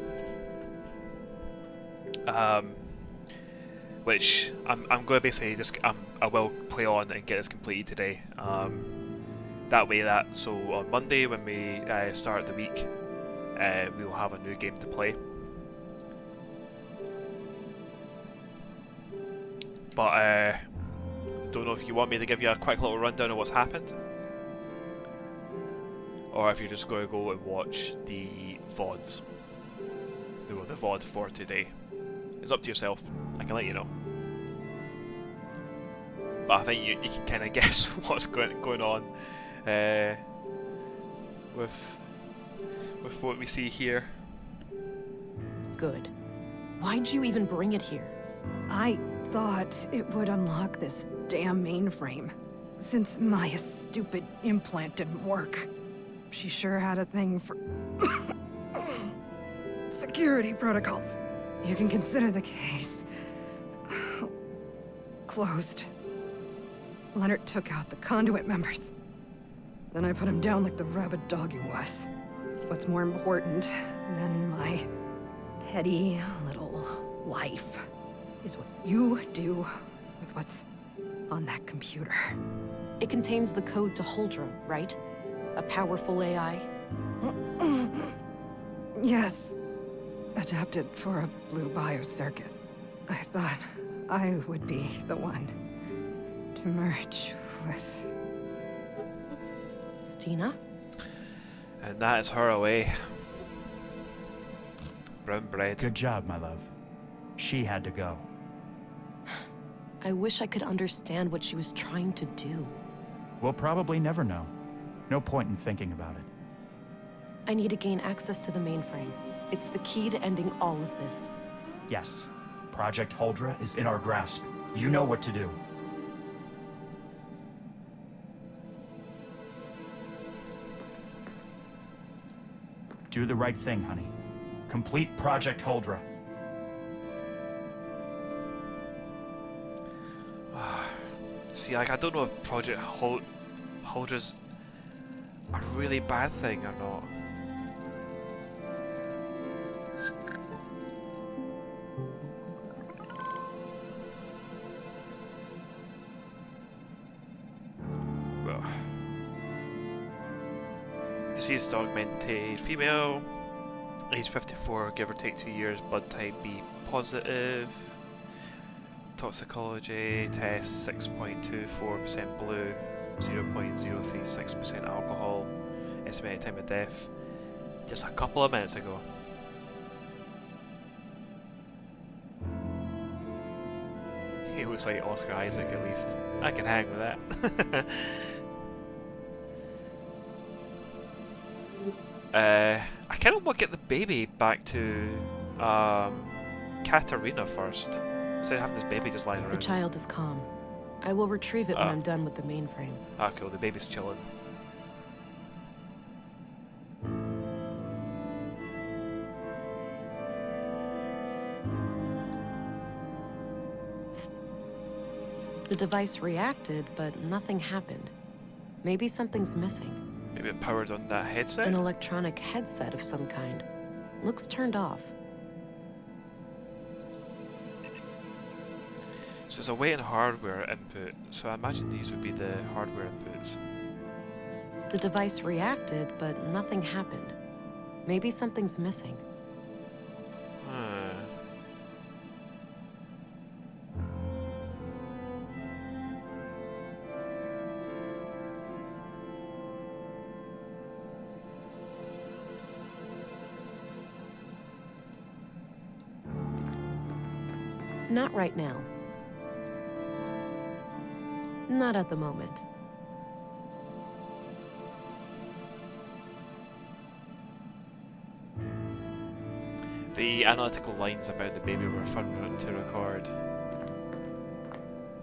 Which I'm going to basically just I will play on and get this completed today. That way, so on Monday when we start the week, we will have a new game to play. But don't know if you want me to give you a quick little rundown of what's happened, or if you're just going to go and watch the VODs. The VOD for today. It's up to yourself. I can let you know. But I think you can kind of guess what's going on with what we see here. Good. Why'd you even bring it here? I thought it would unlock this damn mainframe. Since Maya's stupid implant didn't work. She sure had a thing for security protocols. You can consider the case closed. Leonard took out the conduit members. Then I put him down like the rabid dog he was. What's more important than my petty little life is what you do with what's on that computer. It contains the code to Huldra, right? A powerful AI? Yes. Adapted for a blue biocircuit. I thought I would be the one to merge with... Stina? And that is her away. Brown bread. Good job, my love. She had to go. I wish I could understand what she was trying to do. We'll probably never know. No point in thinking about it. I need to gain access to the mainframe. It's the key to ending all of this. Yes. Project Huldra is in our grasp. You know what to do. Do the right thing, honey. Complete Project Huldra. See, like, I don't know if Project Huldra's a really bad thing or not. Well, deceased augmented female, age 54, give or take 2 years, blood type B positive. Toxicology test 6.24% blue, 0.036% alcohol. Estimated time of death just a couple of minutes ago. He looks like Oscar Isaac at least. I can hang with that. I kind of want to get the baby back to Katarina first. Instead of having this baby just lying around. The child is calm. I will retrieve it when I'm done with the mainframe. Ah, cool. The baby's chilling. The device reacted, but nothing happened. Maybe something's missing. Maybe it powered on that headset? An electronic headset of some kind. Looks turned off. So it's a waiting hardware input, so I imagine these would be the hardware inputs. The device reacted, but nothing happened. Maybe something's missing. Not right now. Not at the moment. The analytical lines about the baby were fun to record.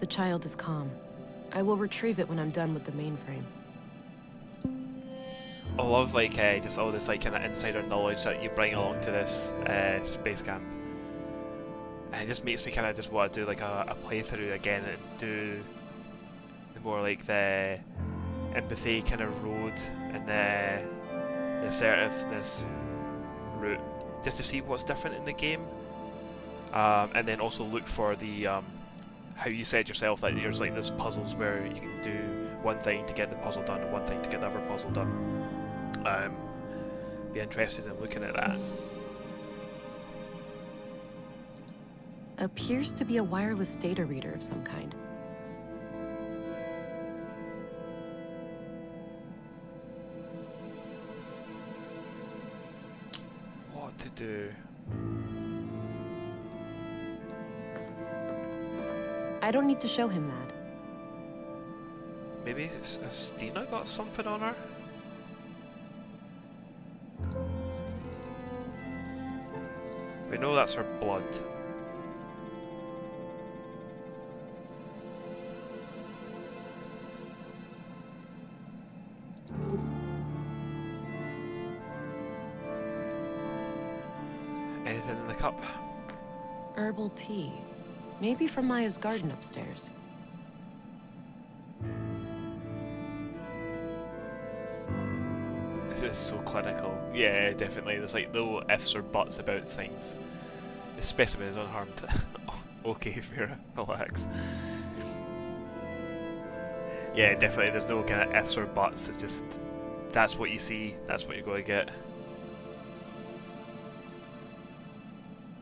The child is calm. I will retrieve it when I'm done with the mainframe. I love like just all this like kind of insider knowledge that you bring along to this space camp. And it just makes me kind of just want to do like a playthrough again and do the more like the empathy kind of road and the assertiveness route, just to see what's different in the game, and then also look for the how you said yourself that there's like those puzzles where you can do one thing to get the puzzle done and one thing to get the other puzzle done. Be interested in looking at that. Appears to be a wireless data reader of some kind. What to do? I don't need to show him that. Maybe has Stina got something on her? We know that's her blood. Anything in the cup? Herbal tea. Maybe from Maya's garden upstairs. This is so clinical. Yeah, definitely. There's like no ifs or buts about things. The specimen is unharmed. Okay, Vera, relax. Yeah, definitely. There's no kind of ifs or buts. It's just that's what you see. That's what you're going to get.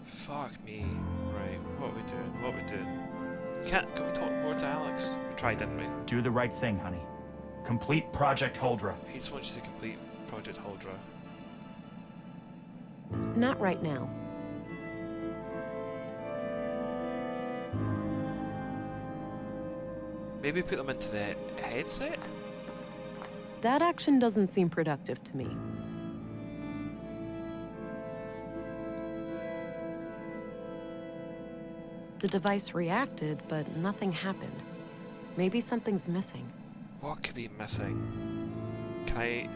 Fuck me. Right, what are we doing? What are we doing? Can we talk more to Alex? We tried, didn't we? Do the right thing, honey. Complete Project Huldra. He just wants you to complete Project Huldra. Not right now. Maybe put them into the headset? That action doesn't seem productive to me. The device reacted, but nothing happened. Maybe something's missing. What could be missing? Can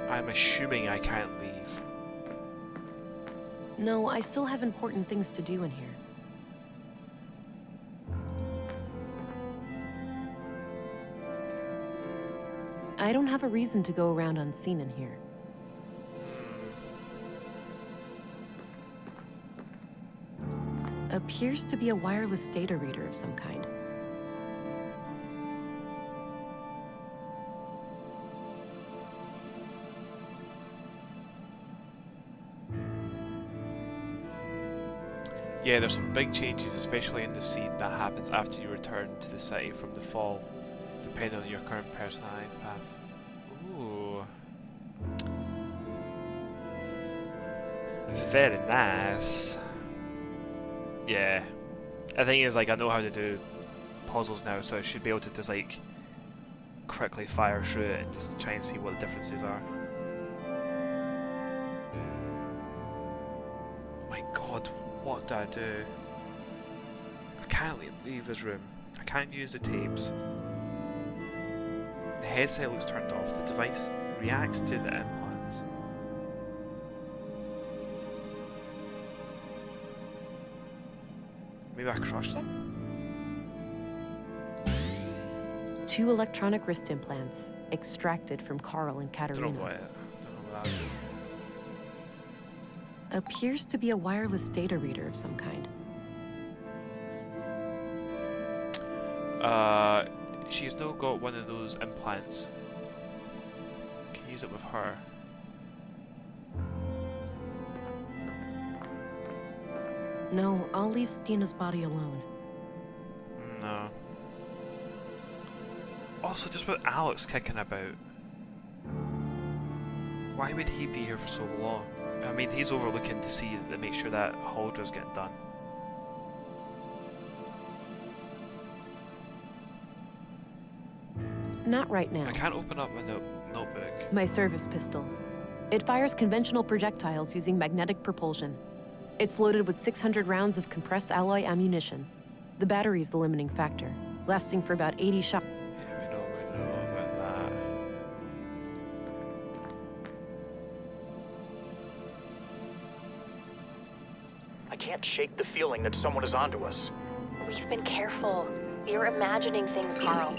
I'm assuming I can't leave. No, I still have important things to do in here. I don't have a reason to go around unseen in here. Appears to be a wireless data reader of some kind. Yeah, there's some big changes, especially in the scene that happens after you return to the city from the fall, depending on your current personality path. Ooh. Very nice. Yeah. The thing is, like, I know how to do puzzles now, so I should be able to just, like, quickly fire through it and just try and see what the differences are. Oh my god, what do I do? I can't leave this room. I can't use the tapes. The headset looks turned off. The device reacts to the implants. Maybe I crush them? 2 electronic wrist implants, extracted from Carl and Katerina. Don't know what that is. Appears to be a wireless data reader of some kind. She's now got one of those implants. Can use it with her. No, I'll leave Stina's body alone. No. Also, just with Alex kicking about. Why would he be here for so long? I mean, he's overlooking to see to make sure that Huldra's getting done. Not right now. I can't open up my notebook. My service pistol. It fires conventional projectiles using magnetic propulsion. It's loaded with 600 rounds of compressed alloy ammunition. The battery's the limiting factor, lasting for about 80 shots. Yeah, we know about that. I can't shake the feeling that someone is onto us. We've been careful. You're imagining things, Carl.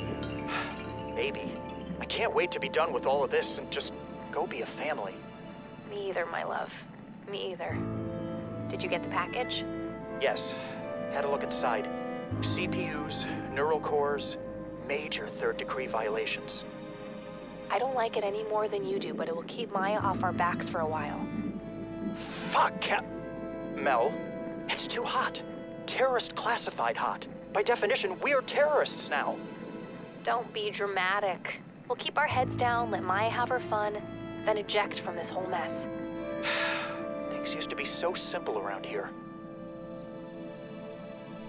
Maybe. I can't wait to be done with all of this and just go be a family. Me either, my love. Me either. Did you get the package? Yes. Had a look inside. CPUs, neural cores, major third-degree violations. I don't like it any more than you do, but it will keep Maya off our backs for a while. Fuck, Mel, it's too hot. Terrorist classified hot. By definition, we're terrorists now. Don't be dramatic. We'll keep our heads down, let Maya have her fun, then eject from this whole mess. Things used to be so simple around here.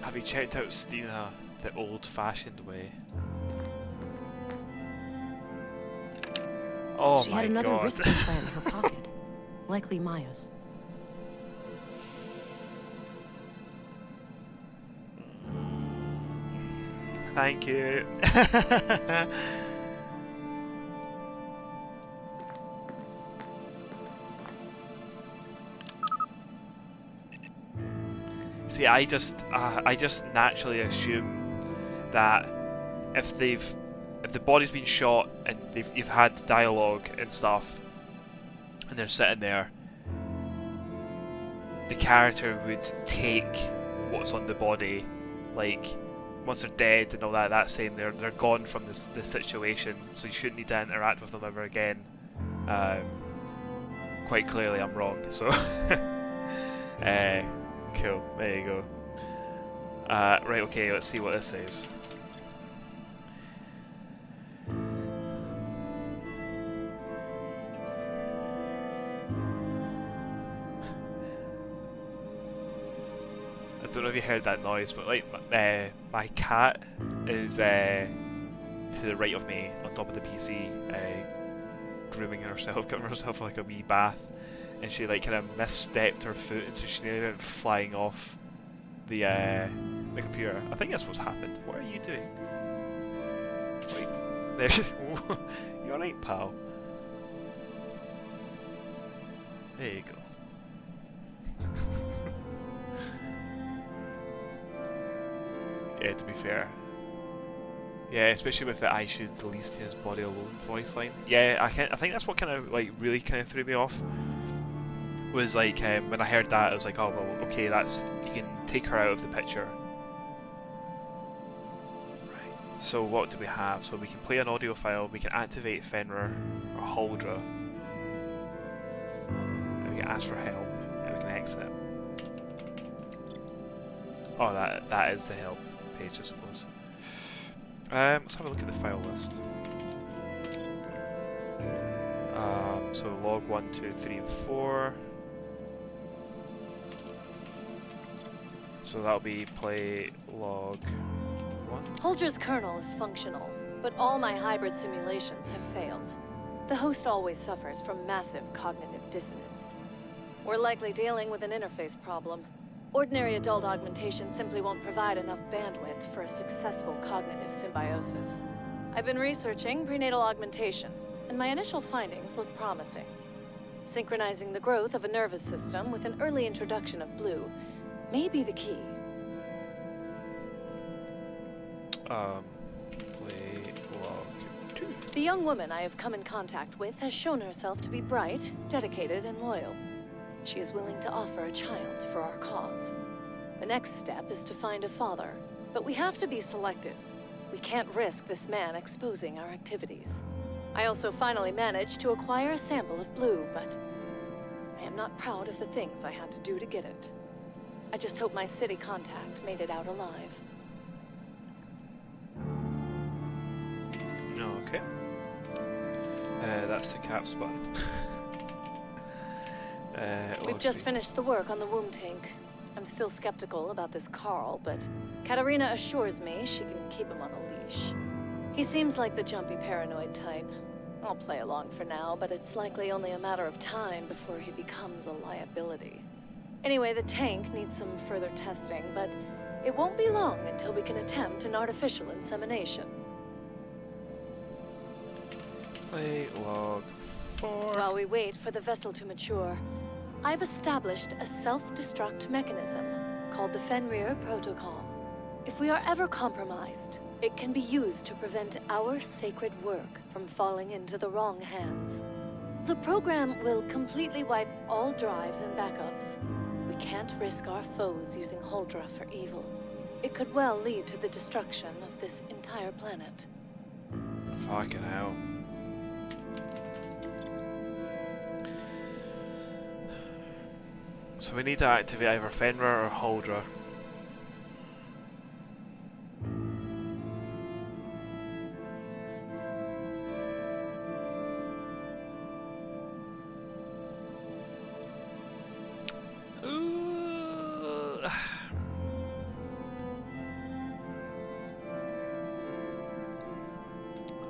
Have you checked out Stina the old-fashioned way? Oh She my had another god. risky plan in her pocket, likely Maya's. Thank you. See, I just naturally assume that if the body's been shot and you've had dialogue and stuff, and they're sitting there, the character would take what's on the body, like once they're dead and all that. That's saying they're gone from this situation, so you shouldn't need to interact with them ever again. Quite clearly, I'm wrong. So, cool. There you go. Right. Okay. Let's see what this says. I don't know if you heard that noise, but like my cat is to the right of me on top of the PC, grooming herself, giving herself like a wee bath, and she like kind of misstepped her foot, and so she nearly went flying off the computer. I think that's what's happened. What are you doing? Like, there, you alright, pal? There you go. Yeah, to be fair. Yeah, especially with the "I should leave his body alone" voice line. Yeah, I think that's what kind of like really kind of threw me off. Was like when I heard that, I was like, oh well, okay, that's, you can take her out of the picture. Right. So what do we have? So we can play an audio file. We can activate Fenrir or Huldra. And we can ask for help, and we can exit. Oh, that is the help page, I suppose. Let's have a look at the file list. So log 1, 2, 3, and 4. So that'll be play log 1. Huldra's kernel is functional, but all my hybrid simulations have failed. The host always suffers from massive cognitive dissonance. We're likely dealing with an interface problem. Ordinary adult augmentation simply won't provide enough bandwidth for a successful cognitive symbiosis. I've been researching prenatal augmentation, and my initial findings look promising. Synchronizing the growth of a nervous system with an early introduction of blue may be the key. Play log 2. The young woman I have come in contact with has shown herself to be bright, dedicated, and loyal. She is willing to offer a child for our cause. The next step is to find a father, but we have to be selective. We can't risk this man exposing our activities. I also finally managed to acquire a sample of blue, but I am not proud of the things I had to do to get it. I just hope my city contact made it out alive. Okay. That's the caps button. We've just finished the work on the womb tank. I'm still skeptical about this Carl, but Katarina assures me she can keep him on a leash. He seems like the jumpy paranoid type. I'll play along for now, but it's likely only a matter of time before he becomes a liability. Anyway, the tank needs some further testing, but it won't be long until we can attempt an artificial insemination. Play log 4. While we wait for the vessel to mature, I've established a self-destruct mechanism called the Fenrir Protocol. If we are ever compromised, it can be used to prevent our sacred work from falling into the wrong hands. The program will completely wipe all drives and backups. We can't risk our foes using Huldra for evil. It could well lead to the destruction of this entire planet. Fucking hell. So we need to activate either Fenrir or Huldra.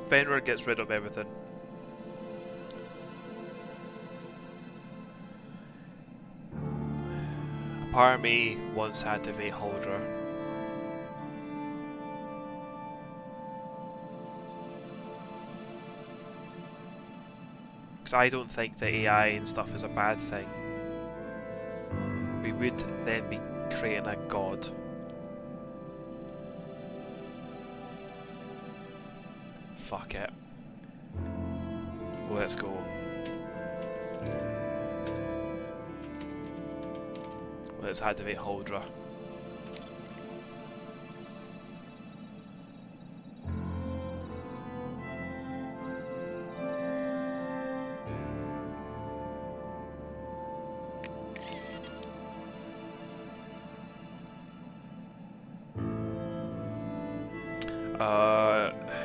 Fenrir gets rid of everything. A part of me wants to activate Huldra. Because I don't think the AI and stuff is a bad thing. We would then be creating a god. Fuck it. Let's go. Let's activate Huldra.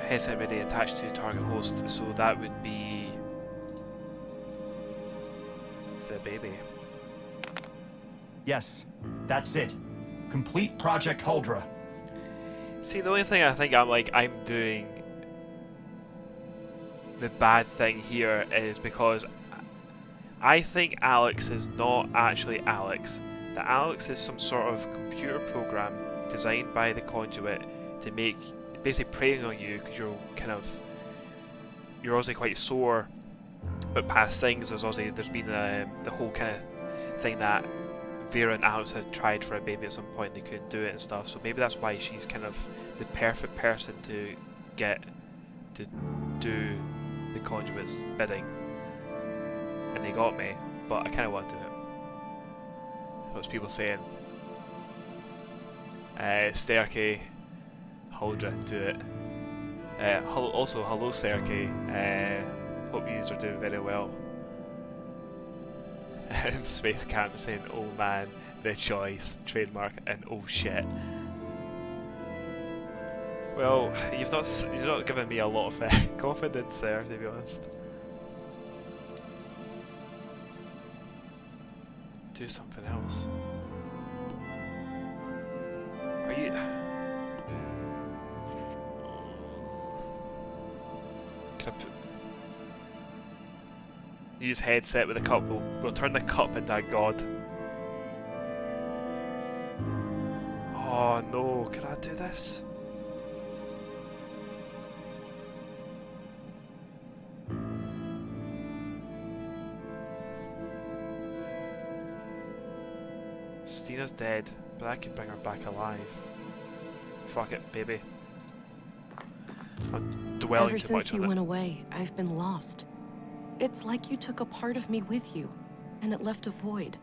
Headset ready attached to target host, so that would be the baby. Yes, that's it. Complete Project Huldra. See, the only thing I think I'm doing the bad thing here is because I think Alex is not actually Alex. That Alex is some sort of computer program designed by the Conduit to make, basically preying on you because you're obviously quite sore but past things. There's been the whole kind of thing that Vera and Alex had tried for a baby at some point, they couldn't do it and stuff, so maybe that's why she's kind of the perfect person to get to do the Conduit's bidding. And they got me, but I kind of want to do it. What's people saying? Sterke, Huldra, do it. Also, hello Sterke. Hope you are doing very well. And Space Camp saying, "Oh man, the choice, trademark, and oh shit." Well, you've not given me a lot of confidence there, to be honest. Do something else. Are you? Use headset with a cup. We'll turn the cup into a god. Oh no! Can I do this? Stina's dead, but I can bring her back alive. Fuck it, baby. I'm dwelling Ever too much since you on went it. away, I've been lost. It's like you took a part of me with you, and it left a void.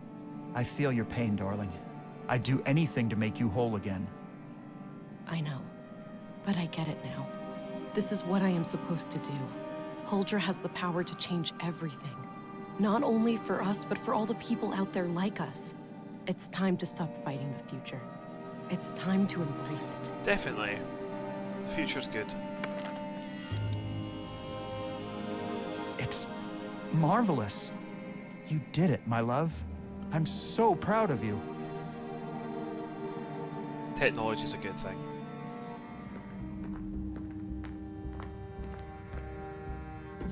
I feel your pain, darling. I'd do anything to make you whole again. I know, but I get it now. This is what I am supposed to do. Huldra has the power to change everything. Not only for us, but for all the people out there like us. It's time to stop fighting the future. It's time to embrace it. Definitely. The future's good. It's marvelous. You did it, my love. I'm so proud of you. Technology's a good thing.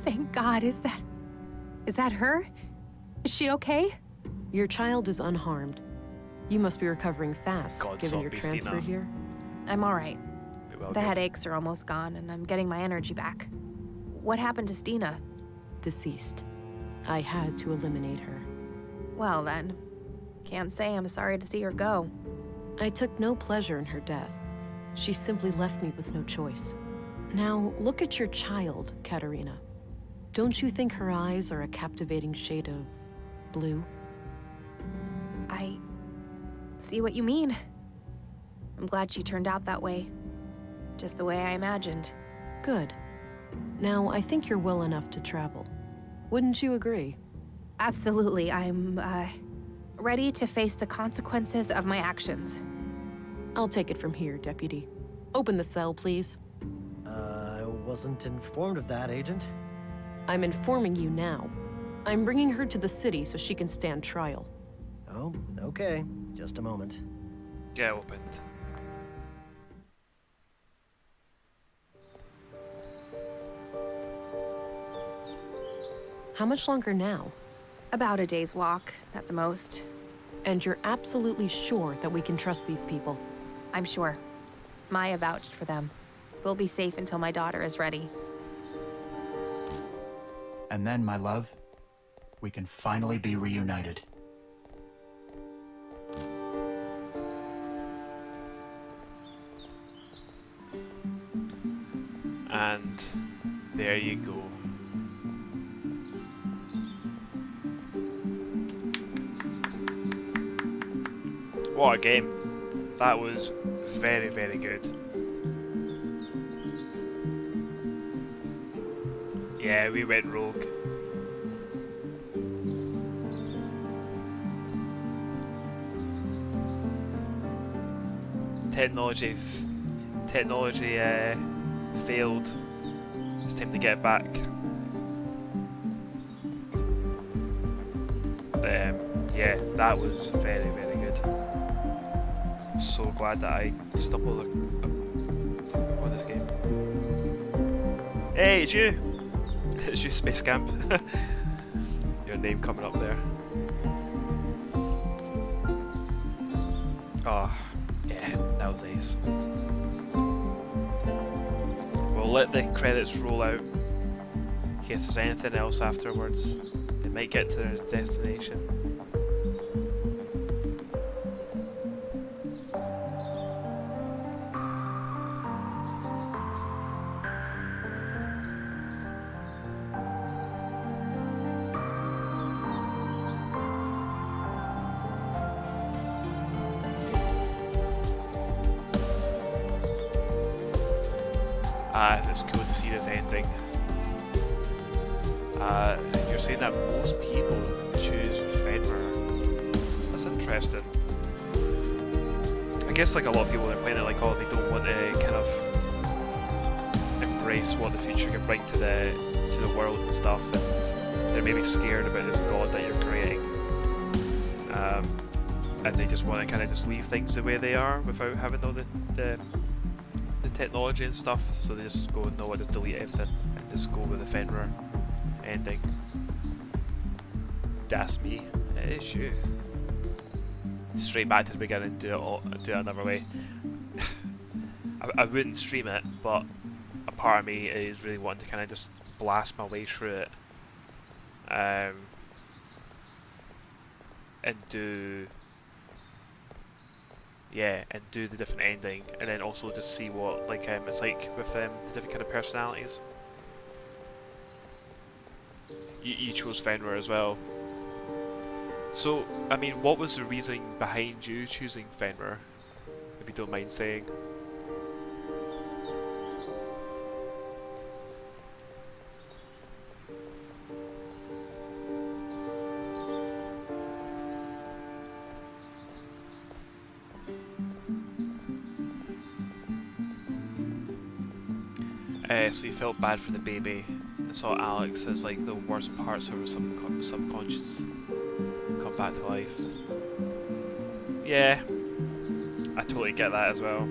Thank God. Is that her? Is she okay? Your child is unharmed. You must be recovering fast, God, given your zombie transfer Stina. here. I'm all right. Well, The good. headaches are almost gone, and I'm getting my energy back. What happened to Stina? Deceased. I had to eliminate her. Well then, can't say I'm sorry to see her go. I took no pleasure in her death. She simply left me with no choice. Now, look at your child, Katerina. Don't you think her eyes are a captivating shade of blue? I see what you mean. I'm glad she turned out that way. Just the way I imagined. Good. Now, I think you're well enough to travel. Wouldn't you agree? Absolutely. I'm, ready to face the consequences of my actions. I'll take it from here, Deputy. Open the cell, please. I wasn't informed of that, Agent. I'm informing you now. I'm bringing her to the city so she can stand trial. Oh, okay. Just a moment. Yeah, opened. How much longer now? About a day's walk, at the most. And you're absolutely sure that we can trust these people? I'm sure. Maya vouched for them. We'll be safe until my daughter is ready. And then, my love, we can finally be reunited. And there you go. What a game. That was very, very good. Yeah, we went rogue. Technology failed. It's time to get back. Yeah, that was very, very good. So glad that I stumbled upon this game. Hey, it's you! It's you, Space Camp. Your name coming up there. Oh, yeah, that was ace. We'll let the credits roll out in case there's anything else afterwards. They might get to their destination. It's cool to see this ending. You're saying that most people choose Fenrir. That's interesting. I guess like a lot of people are playing it like, oh, they don't want to kind of embrace what the future can bring to the world and stuff, and they're maybe scared about this god that you're creating. And they just want to kind of just leave things the way they are without having all the technology and stuff, so they just go, no, I just delete everything and just go with the Fenrir ending. That's me. It is you. Straight back to the beginning, do it another way. I wouldn't stream it, but a part of me is really wanting to kind of just blast my way through it, and do the different ending, and then also just see what it's like with the different kind of personalities. You chose Fenrir as well. So, I mean, what was the reasoning behind you choosing Fenrir, if you don't mind saying? So you felt bad for the baby and saw Alex as like the worst parts of her subconscious come back to life. Yeah, I totally get that as well.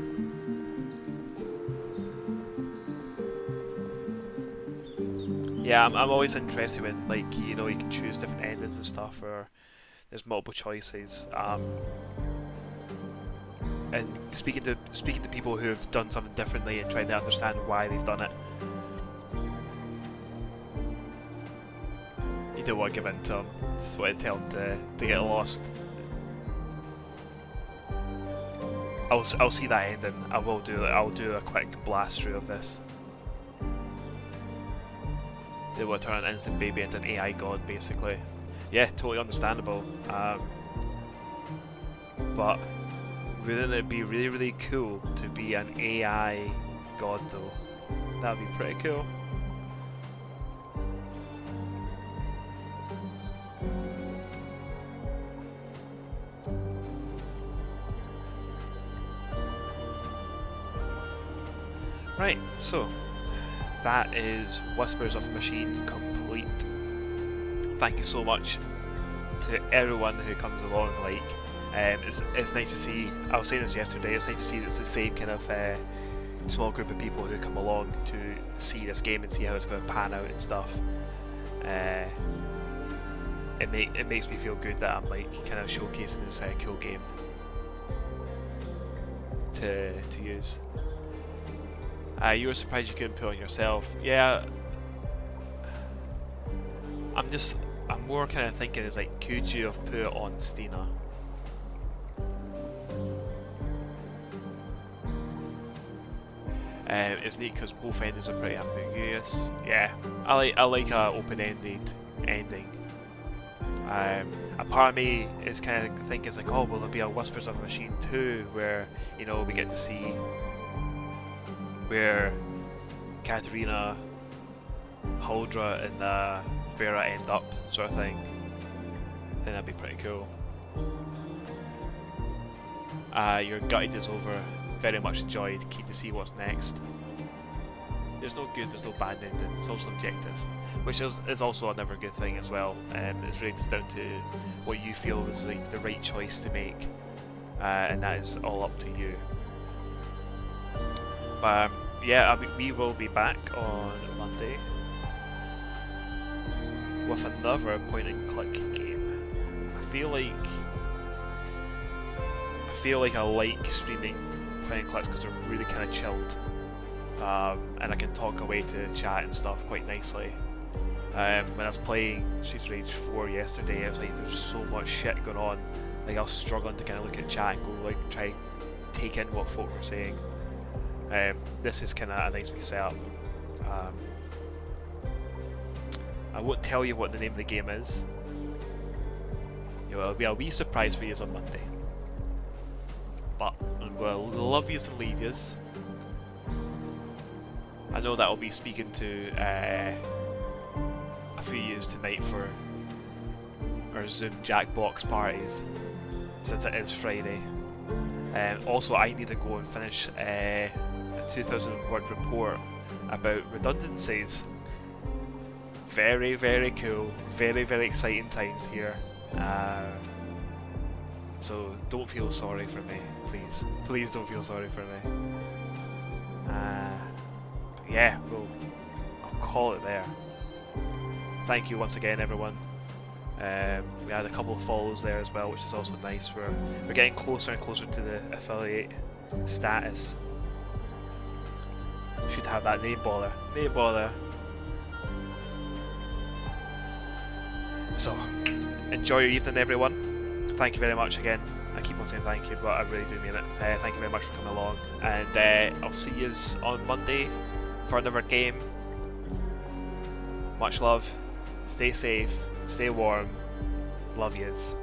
Yeah, I'm always interested when, like, you know, you can choose different endings and stuff, or there's multiple choices. And speaking to people who have done something differently and trying to understand why they've done it. don't want to give in to him. Just want to tell him to get lost. I'll see that ending. I'll do a quick blast through of this. They want to turn an innocent baby into an AI god, basically. Yeah, totally understandable. But wouldn't it be really, really cool to be an AI god, though? That'd be pretty cool. Right, so that is Whispers of a Machine complete. Thank you so much to everyone who comes along. Like, it's nice to see. I was saying this yesterday. It's nice to see that it's the same kind of small group of people who come along to see this game and see how it's going to pan out and stuff. It makes me feel good that I'm like kind of showcasing this cool game to use. You were surprised you couldn't put on yourself. Yeah. I'm more kind of thinking is like, could you have put it on Stina? It's neat because both endings are pretty ambiguous. Yeah, I like a open-ended ending. A part of me is kind of thinking it's like, oh, will there be a Whispers of a Machine 2 where, you know, we get to see where Katerina, Huldra and Vera end up, sort of thing. Then that'd be pretty cool. Your guide is over. Very much enjoyed. Keen to see what's next. There's no good, there's no bad ending. It's all subjective, which is also another good thing as well. It's really just down to what you feel is like the right choice to make, and that is all up to you. But yeah, we will be back on Monday with another point-and-click game. I feel like I like streaming point-and-clicks because they're really kind of chilled, and I can talk away to chat and stuff quite nicely. When I was playing Streets of Rage 4 yesterday, I was like, there's so much shit going on. Like, I was struggling to kind of look at chat and go like try take in what folk were saying. This is kind of a nice wee setup. I won't tell you what the name of the game is. It'll be a wee surprise for you on Monday. But I'm going to love yous and leave yous. I know that I'll be speaking to a few yous tonight for our Zoom Jackbox parties, since it is Friday. Also, I need to go and finish a 2,000 word report about redundancies. Very, very cool. Very, very exciting times here. So don't feel sorry for me, please. Please don't feel sorry for me. Yeah, I'll call it there. Thank you once again, everyone. We had a couple of follows there as well, which is also nice. We're getting closer and closer to the affiliate status. Should have that name baller. Name baller. So, enjoy your evening, everyone. Thank you very much again. I keep on saying thank you, but I really do mean it. Thank you very much for coming along, and I'll see you on Monday for another game. Much love. Stay safe. Stay warm. Love yous.